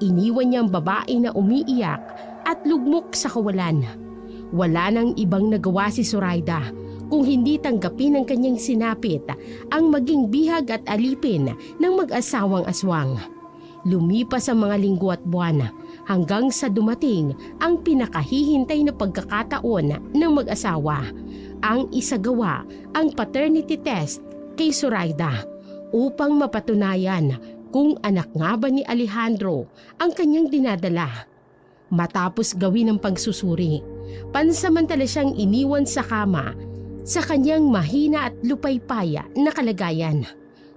S1: iniwan niya ang babae na umiiyak at lugmok sa kawalan. Wala nang ibang nagawa si Zoraida kung hindi tanggapin ng kanyang sinapit ang maging bihag at alipin ng mag-asawang aswang. Lumipas ang mga linggo at buwan hanggang sa dumating ang pinakahihintay na pagkakataon ng mag-asawa, ang isagawa ang paternity test kay Zoraida upang mapatunayan kung anak nga ba ni Alejandro ang kanyang dinadala. Matapos gawin ang pagsusuri, pansamantala siyang iniwan sa kama sa kanyang mahina at lupaypaya na kalagayan.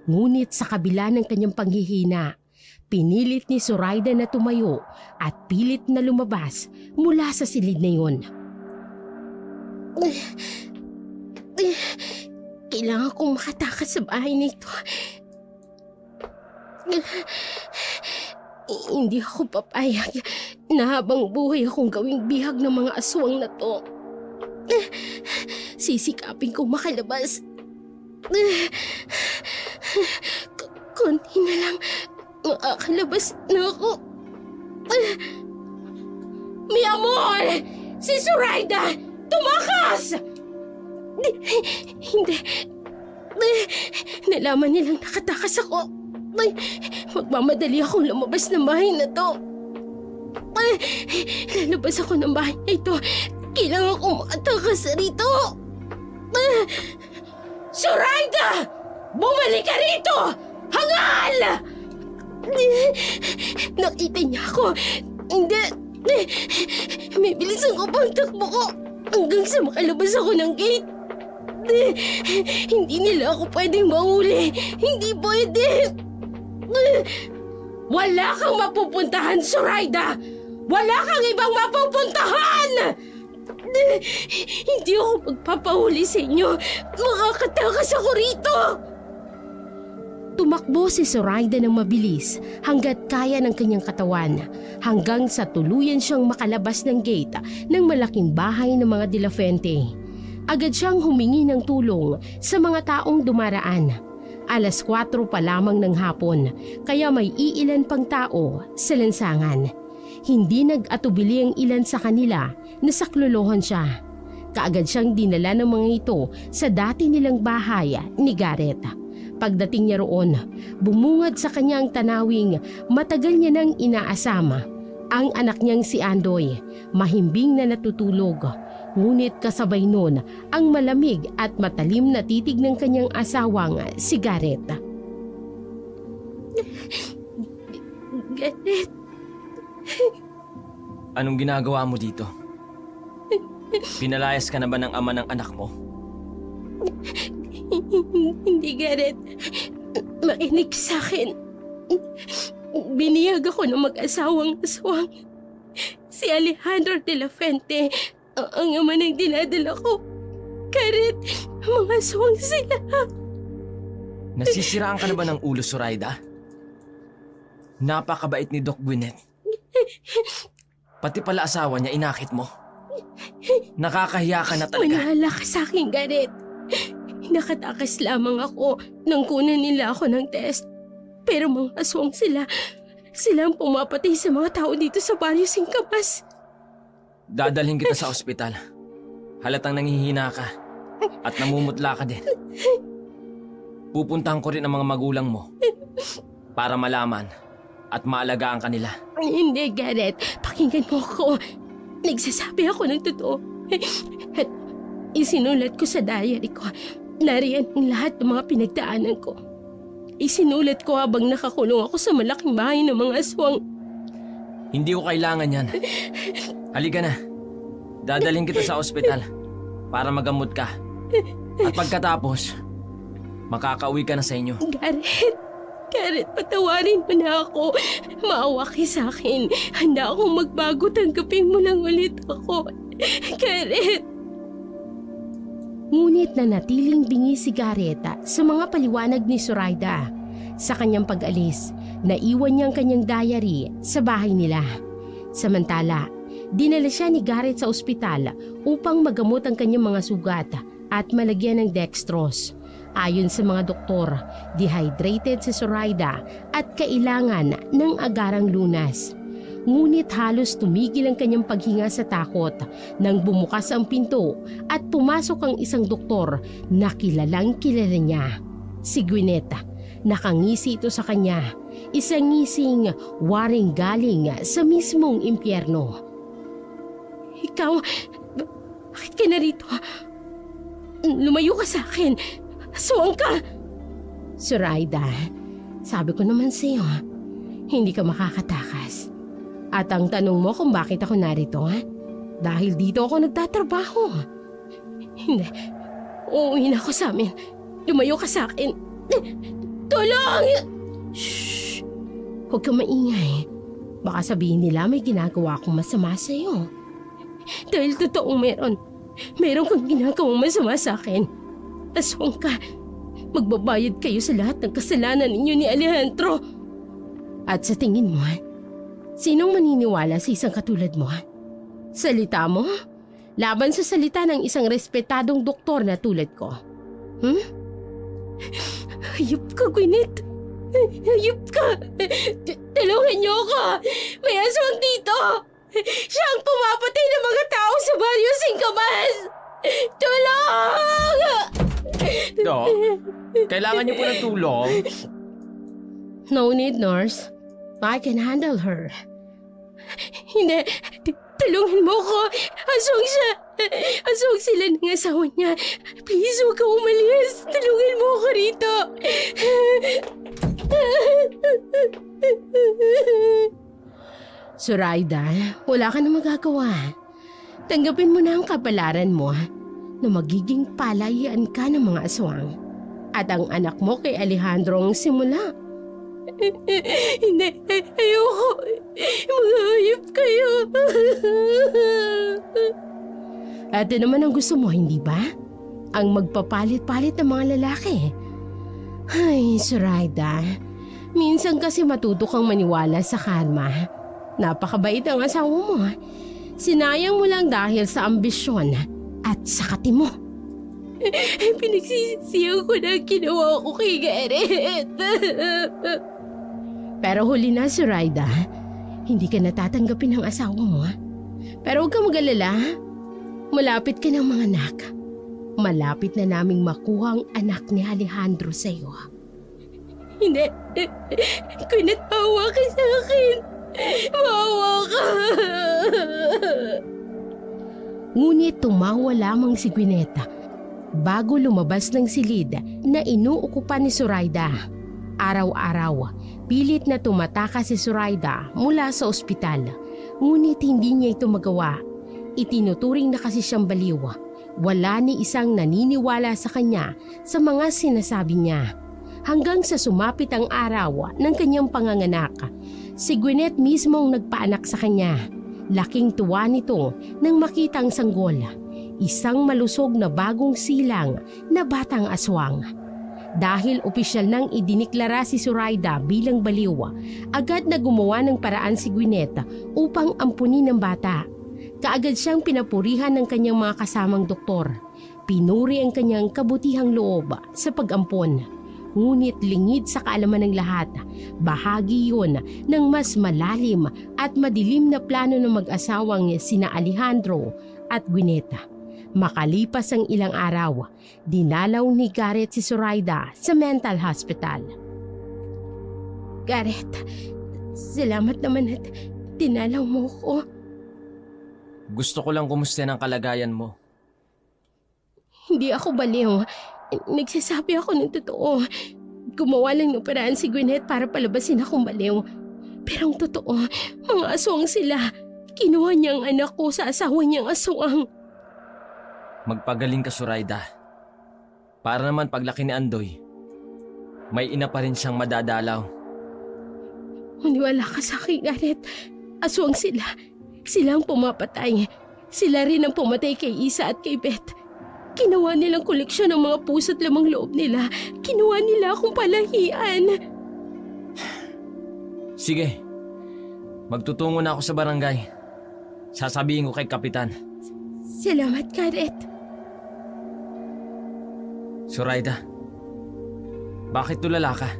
S1: Ngunit sa kabila ng kanyang panghihina, pinilit ni Zoraida na tumayo at pilit na lumabas mula sa silid na yun. Kailangan kong makatakas sa bahay nito. Hindi ako papayag na habang buhay akong gawing bihag ng mga aswang na to. Sisikapin kong makalabas. Konti na lang, makakalabas na ako. Mi amor! Si Zoraida! Tumakas! Hindi. Nalaman nilang nakatakas ako. Magmamadali akong lumabas ng bahay na to. Lalabas ako ng bahay na ito. Kailangan kong makatakas rito. Zoraida! Bumalik ka rito! Hangal! Nakita niya ako. Hindi. May bilisan ko pang takbo ko hanggang sa makalabas ako ng gate. Hindi nila ako pwedeng mahuli. Hindi pwede. Wala kang mapupuntahan, Zoraida! Wala kang ibang mapupuntahan! Hindi ako magpapahuli sa inyo. Makakatakas ako rito! Tumakbo si Zoraida ng mabilis hanggat kaya ng kanyang katawan hanggang sa tuluyan siyang makalabas ng gate ng malaking bahay ng mga De La Fuente. Agad siyang humingi ng tulong sa mga taong dumaraan. 4:00 pa lamang ng hapon kaya may iilan pang tao sa lansangan. Hindi nag-atubili ang ilan sa kanila na saklolohan siya. Kaagad siyang dinala ng mga ito sa dati nilang bahay ni Garrett. Pagdating niya roon, bumungad sa kanyang tanawing matagal niya nang inaasama. Ang anak niyang si Andoy, mahimbing na natutulog. Ngunit kasabay nun ang malamig at matalim na titig ng kanyang asawang si Garrett. Garrett.
S2: Anong ginagawa mo dito? Pinalayas ka na ba ng ama ng anak mo?
S1: Hindi, Garrett. Makinig sa akin. Biniyag ako ng mag-asawang aswang. Si Alejandro De La Fuente, ang ama ng dinadala ko. Garrett, mga aswang sila.
S2: Nasisiraan ka na ba ng ulo, Zoraida? Napakabait ni Doc Gwyneth. Pati pala asawa niya inakit mo. Nakakahiya ka na talaga.
S1: Maniwala ka sa akin, Garrett. Nakatakas lamang ako nang kunan nila ako ng test. Pero mga aswang sila. Sila ang pumapatay sa mga tao dito sa Barrio Singkamas.
S2: Dadalhin kita sa ospital. Halatang nanghihina ka at namumutla ka din. pupuntahan ko rin ang mga magulang mo para malaman at maalagaan ka nila.
S1: Hindi, Garrett. Pakinggan mo ako. Nagsasabi ako ng totoo. At isinulat ko sa diary ko. Nariyan ang lahat ng mga pinagdaanan ko. Isinulat ko habang nakakulong ako sa malaking bahay ng mga aswang.
S2: Hindi ko kailangan yan. Halika na. Dadalhin kita sa ospital para magamot ka. At pagkatapos, makakauwi ka na sa inyo.
S1: Garrett, patawarin mo na ako. Maawa ka sa akin. Handa akong magbago. Tanggapin mo lang ulit ako. Garrett! Ngunit nanatiling bingi si Garrett sa mga paliwanag ni Zoraida. Sa kanyang pag-alis, naiwan niya ang kanyang diary sa bahay nila. Samantala, dinala siya ni Garrett sa ospital upang magamot ang kanyang mga sugat at malagyan ng dextrose. Ayon sa mga doktor, dehydrated si Zoraida at kailangan ng agarang lunas. Ngunit halos tumigil ang kanyang paghinga sa takot nang bumukas ang pinto at pumasok ang isang doktor na kilalang kilala niya. Si Gwyneth. Nakangisi ito sa kanya. Isang ngising waring galing sa mismong impyerno. Ikaw, bakit ka narito? Lumayo ka sa akin. Aswang ka! Zoraida, sabi ko naman sa iyo, hindi ka makakatakas. At ang tanong mo kung bakit ako narito, dahil dito ako nagtatrabaho. Hindi, uuwi na ako sa amin. Lumayo ka sa akin. Tulong! Shhh! Huwag kang maingay. Baka sabihin nila may ginagawa akong masama sa iyo. Dahil totoong meron kang ginagawang masama sa akin. Aswang ka. Magbabayad kayo sa lahat ng kasalanan ninyo ni Alejandro. At sa tingin mo, sinong maniniwala sa isang katulad mo? Salita mo? Laban sa salita ng isang respetadong doktor na tulad ko. Hayop ka, Gwyneth. Hayop ka. Tulungan niyo ako. May aswang dito. Siya ang pumapatay ng mga tao sa Barrio Singkamas. Tulong!
S2: Dok, kailangan niyo po ng tulong?
S1: No need, nurse. I can handle her. Hindi. Tulungan mo ko. Aswang siya. Aswang sila ng asawa niya. Please, huwag ka umalis. Tulungan mo ako rito. Zoraida, wala ka na magagawa. Tanggapin mo na ang kapalaran mo na magiging palayan ka ng mga aswang. At ang anak mo kay Alejandro ang simula. Hindi, ayoko. Mag-ayop kayo. At naman ang gusto mo, hindi ba? Ang magpapalit-palit ng mga lalaki. Ay, Zoraida. Minsan kasi matuto kang maniwala sa karma. Napakabait ang asawa mo. Sinayang mo lang dahil sa ambisyon at sa kati mo. Pinagsisisihan ko na ginawa ko kay Garrett. Pero huli na, Zoraida. Hindi ka natatanggapin ng asawa mo. Pero huwag kang mag-alala. Malapit ka ng mga anak. Malapit na naming makuha ang anak ni Alejandro sa iyo. Hindi. Gwyneth, maawa ka sa akin. Maawa ka. Ngunit tumawa lamang si Gwyneth bago lumabas ng silid na inuukupan ni Zoraida. Araw-araw, pilit na tumataka si Zoraida mula sa ospital. Ngunit hindi niya ito magawa. Itinuturing na kasi siyang baliw. Wala ni isang naniniwala sa kanya sa mga sinasabi niya. Hanggang sa sumapit ang araw ng kanyang panganganak, si Gwyneth mismo ang nagpaanak sa kanya. Laking tuwa nito nang makita ang sanggol, isang malusog na bagong silang na batang aswang. Dahil opisyal nang idiniklara si Zoraida bilang baliw, agad na gumawa ng paraan si Gwyneth upang ampunin ang bata. Kaagad siyang pinapurihan ng kanyang mga kasamang doktor. Pinuri ang kanyang kabutihang loob sa pag-ampon. Ngunit lingid sa kaalaman ng lahat, bahagi yun ng mas malalim at madilim na plano ng mag-asawang sina Alejandro at Gwyneth. Makalipas ang ilang araw, dinalaw ni Garrett si Zoraida sa mental hospital. Garrett, salamat naman at dinalaw mo ko.
S2: Gusto ko lang kumusta ang kalagayan mo.
S1: Hindi ako baliw. Nagsasabi ako ng totoo. Gumawa lang ng paraan si Gwyneth para palabasin akong baliw. Pero ang totoo, mga aswang sila. Kinuha niya ang anak ko sa asawa niyang aswang.
S2: Magpagaling ka, Zoraida. Para naman paglaki ni Andoy, may ina pa rin siyang madadalaw.
S1: Maniwala ka sa akin, Garrett. Aswang sila. Sila ang pumapatay. Sila rin ang pumatay kay Isa at kay Beth. Ginawa nilang koleksyon ng mga puso't lamang loob nila. Kinuha nila akong palahian.
S2: Sige, magtutungo na ako sa barangay. Sasabihin ko kay Kapitan.
S1: Salamat, Garrett.
S2: Zoraida, bakit tulala ka?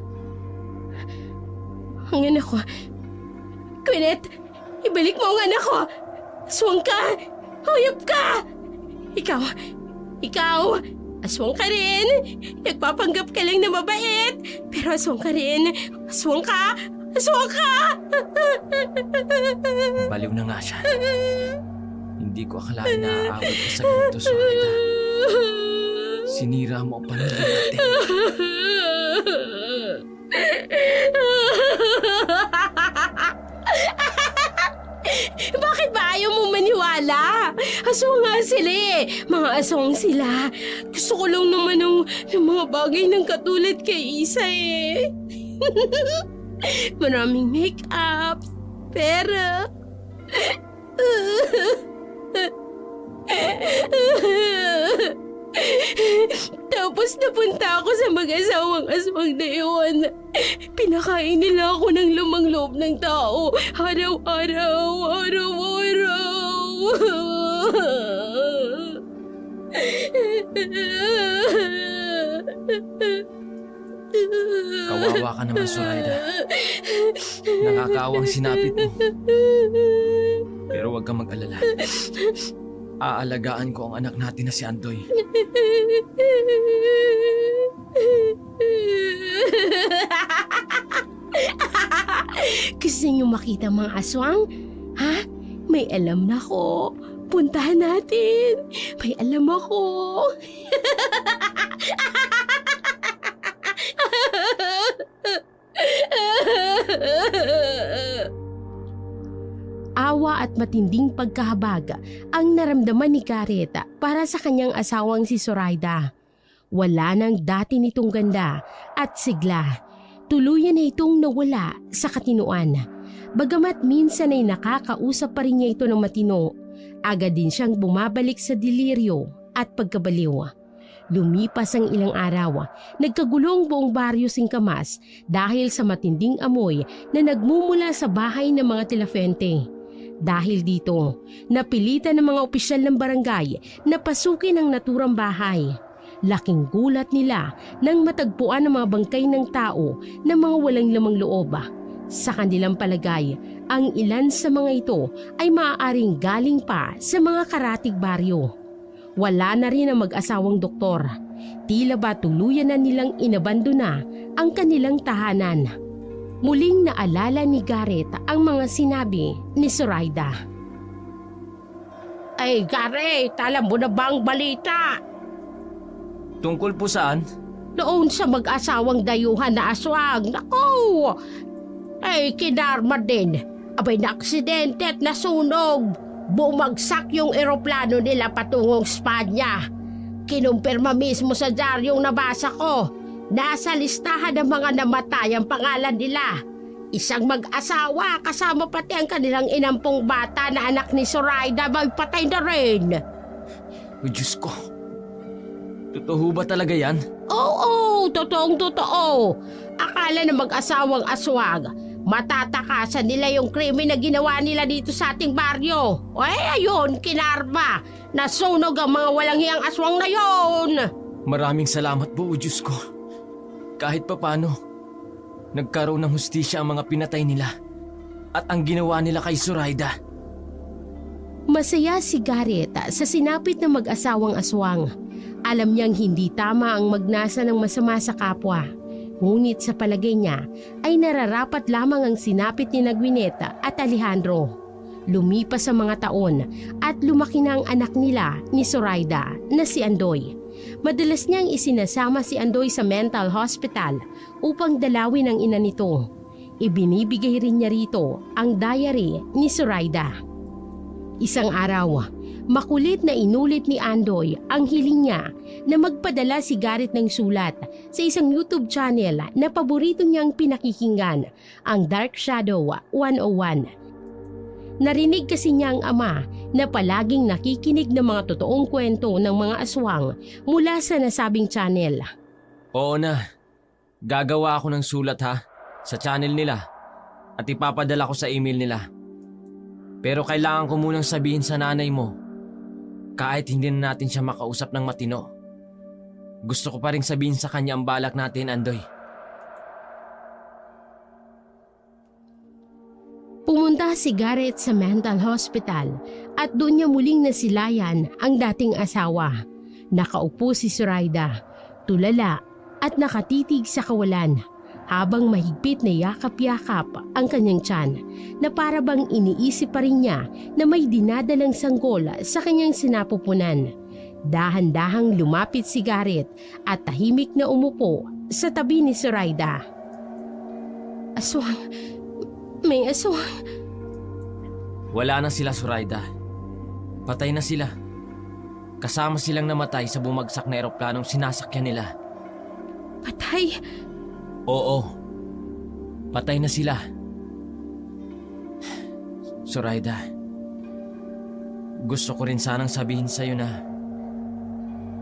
S1: Ang anak ko. Gwyneth, ibalik mo ang anak ko. Aswang ka. Hayop ka. Ikaw, aswang ka rin. Nagpapanggap ka lang na mabait. Pero aswang ka rin. Aswang ka.
S2: Baliw na nga siya. Hindi ko akalain na aabot ka sa ganito, Zoraida. Sinira mo ang pamilya natin.
S1: Bakit ba ayaw mo maniwala? Aswang nga sila eh. Mga aswang sila. Gusto ko lang naman ng mga bagay ng katulad kay Isa eh. Maraming make-up, pera. Tapos napunta ako sa mag-asawang aswang na iyon. Pinakain nila ako ng lumang loob ng tao. Araw-araw.
S2: Kawawa ka naman, Zoraida. Nakakaawang sinapit mo. Pero huwag kang mag-alala. Aalagaan ko ang anak natin na si Andoy.
S1: Gusto niyo makita mga aswang? Ha? May alam na ko. Puntahan natin. May alam ako. Awa at matinding pagkahabag ang naramdaman ni Garrett para sa kanyang asawang si Zoraida. Wala nang dati nitong ganda at sigla. Tuluyan na itong nawala sa katinuan. Bagamat minsan ay nakakausap pa rin niya ito ng matino, agad din siyang bumabalik sa deliryo at pagkabaliw. Lumipas ang ilang araw, nagkagulong buong baryo Singkamas dahil sa matinding amoy na nagmumula sa bahay ng mga Tilafente. Dahil dito, napilitan ng mga opisyal ng barangay na pasukin ang naturang bahay. Laking gulat nila nang matagpuan ang mga bangkay ng tao na mga walang lamang loob. Sa kanilang palagay, ang ilan sa mga ito ay maaaring galing pa sa mga karatig baryo. Wala na rin ang mag-asawang doktor. Tila ba tuluyan na nilang inabandona ang kanilang tahanan. Muling naalala ni Garrett ang mga sinabi ni Zoraida. Ay Garrett, alam mo na ba ang balita?
S2: Tungkol po saan?
S1: Noon sa mag-asawang dayuhan na aswang. Naku! Ay kinarma din. Abay na aksidente at nasunog. Bumagsak yung eroplano nila patungong Spanya. Kinumpirma mismo sa diaryong nabasa ko. Nasa listahan ng mga namatay ang pangalan nila. Isang mag-asawa kasama pati ang kanilang inampong bata na anak ni Zoraida may patay na rin.
S2: Oh, Diyos ko. Totoo ba talaga yan?
S1: Oo, totoong totoo. Akala ng mag-asawang aswang, matatakasan nila yung krimen na ginawa nila dito sa ating baryo. Ay, ayun, kinarma. Nasunog ang mga walang hiyang aswang na yon.
S2: Maraming salamat po, o Diyos ko. Kahit papano, nagkaroon ng hustisya ang mga pinatay nila at ang ginawa nila kay Zoraida.
S1: Masaya si Garrett sa sinapit na mag-asawang aswang. Alam niyang hindi tama ang magnasa ng masama sa kapwa. Ngunit sa palagay niya ay nararapat lamang ang sinapit ni Gwyneth at Alejandro. Lumipas ang mga taon at lumaki na ang anak nila ni Zoraida na si Andoy. Madalas niyang isinasama si Andoy sa mental hospital upang dalawin ang ina nito. Ibinibigay rin niya rito ang diary ni Zoraida. Isang araw, makulit na inulit ni Andoy ang hiling niya na magpadala si Garrett ng sulat sa isang YouTube channel na paborito niyang pinakikinggan, ang Dark Shadow 101. Narinig kasi niya ang ama na palaging nakikinig ng mga totoong kwento ng mga aswang mula sa nasabing channel.
S2: Oo na, gagawa ako ng sulat sa channel nila at ipapadala ko sa email nila. Pero kailangan ko munang sabihin sa nanay mo, kahit hindi na natin siya makausap ng matino. Gusto ko pa rin sabihin sa kanya ang balak natin, Andoy.
S1: Pumunta si Garrett sa mental hospital at doon niya muling nasilayan ang dating asawa. Nakaupo si Zoraida, tulala at nakatitig sa kawalan habang mahigpit na yakap-yakap ang kanyang tiyan na para bang iniisip pa rin niya na may dinadalang sanggol sa kanyang sinapupunan. Dahan-dahang lumapit si Garrett at tahimik na umupo sa tabi ni Zoraida. Aswang, may aswang.
S2: Wala na sila, Zoraida. Patay na sila. Kasama silang namatay sa bumagsak na eroplanong sinasakyan nila.
S1: Patay?
S2: Oo. Patay na sila. Zoraida, gusto ko rin sanang sabihin sa'yo na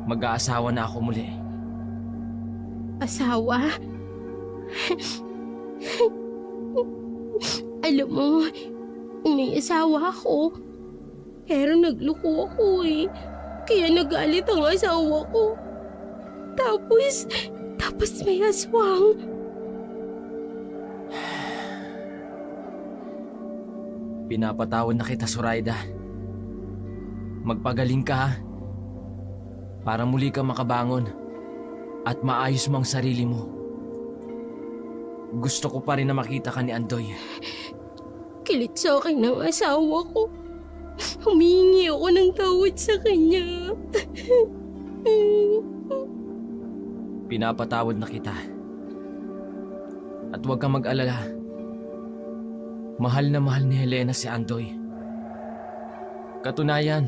S2: mag-aasawa na ako muli.
S1: Asawa? Alam mo, may asawa ako. Pero nagloko ako Kaya nagalit ang asawa ko. Tapos may aswang.
S2: Pinapatawad na kita, Zoraida. Magpagaling ka para muli ka makabangon at maayos mo ang sarili mo. Gusto ko pa rin na makita ka ni Andoy.
S1: Kilit sa akin ng asawa ko. Humingi ako ng tawad sa kanya.
S2: Pinapatawad na kita. At huwag kang mag-alala. Mahal na mahal ni Helena si Andoy. Katunayan,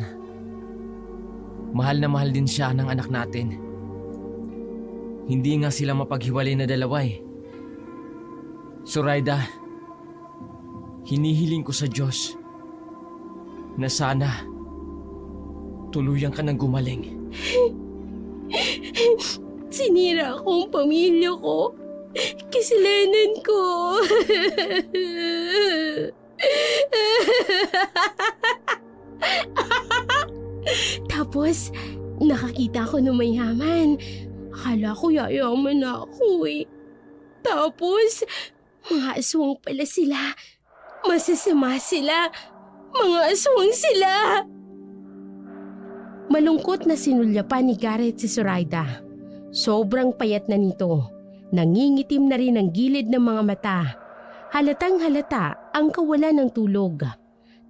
S2: mahal na mahal din siya ng anak natin. Hindi nga sila mapaghiwalay na dalawa Zoraida, hinihiling ko sa Diyos na sana tuluyan ka ng gumaling.
S1: Sinira ko ang pamilya ko. Kasalanan ko. Tapos, nakakita ko ng mayaman. Akala ko yayaman na ako Tapos, mga aswang pala sila. Masasama sila. Mga aswang sila. Malungkot na sinulyapan ni Garrett si Zoraida. Sobrang payat na nito. Nangingitim na rin ang gilid ng mga mata. Halatang halata ang kawalan ng tulog.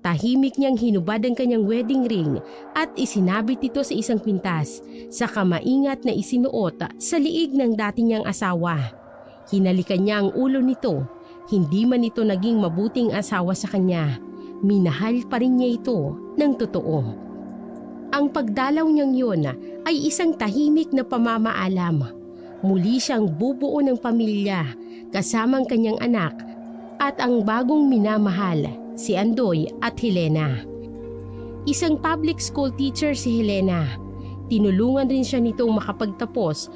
S1: Tahimik niyang hinubad ang kanyang wedding ring at isinabit ito sa isang kwintas, saka maingat na isinuot sa liig ng dati niyang asawa. Hinalikan niya ang ulo nito. Hindi man ito naging mabuting asawa sa kanya. Minahal pa rin niya ito ng totoo. Ang pagdalaw niyang yun ay isang tahimik na pamamaalam. Muli siyang bubuo ng pamilya kasamang kanyang anak at ang bagong minamahal, si Andoy at Helena. Isang public school teacher si Helena. Tinulungan rin siya nitong makapagtapos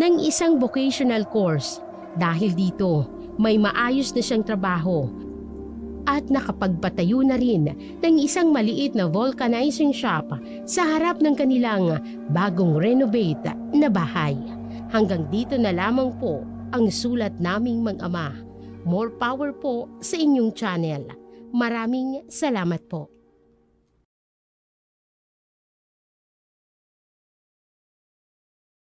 S1: ng isang vocational course. Dahil dito, may maayos na siyang trabaho at nakapagpatayo na rin ng isang maliit na vulcanizing shop sa harap ng kanilang bagong renovate na bahay. Hanggang dito na lamang po ang sulat naming mag-ama. More power po sa inyong channel. Maraming salamat po.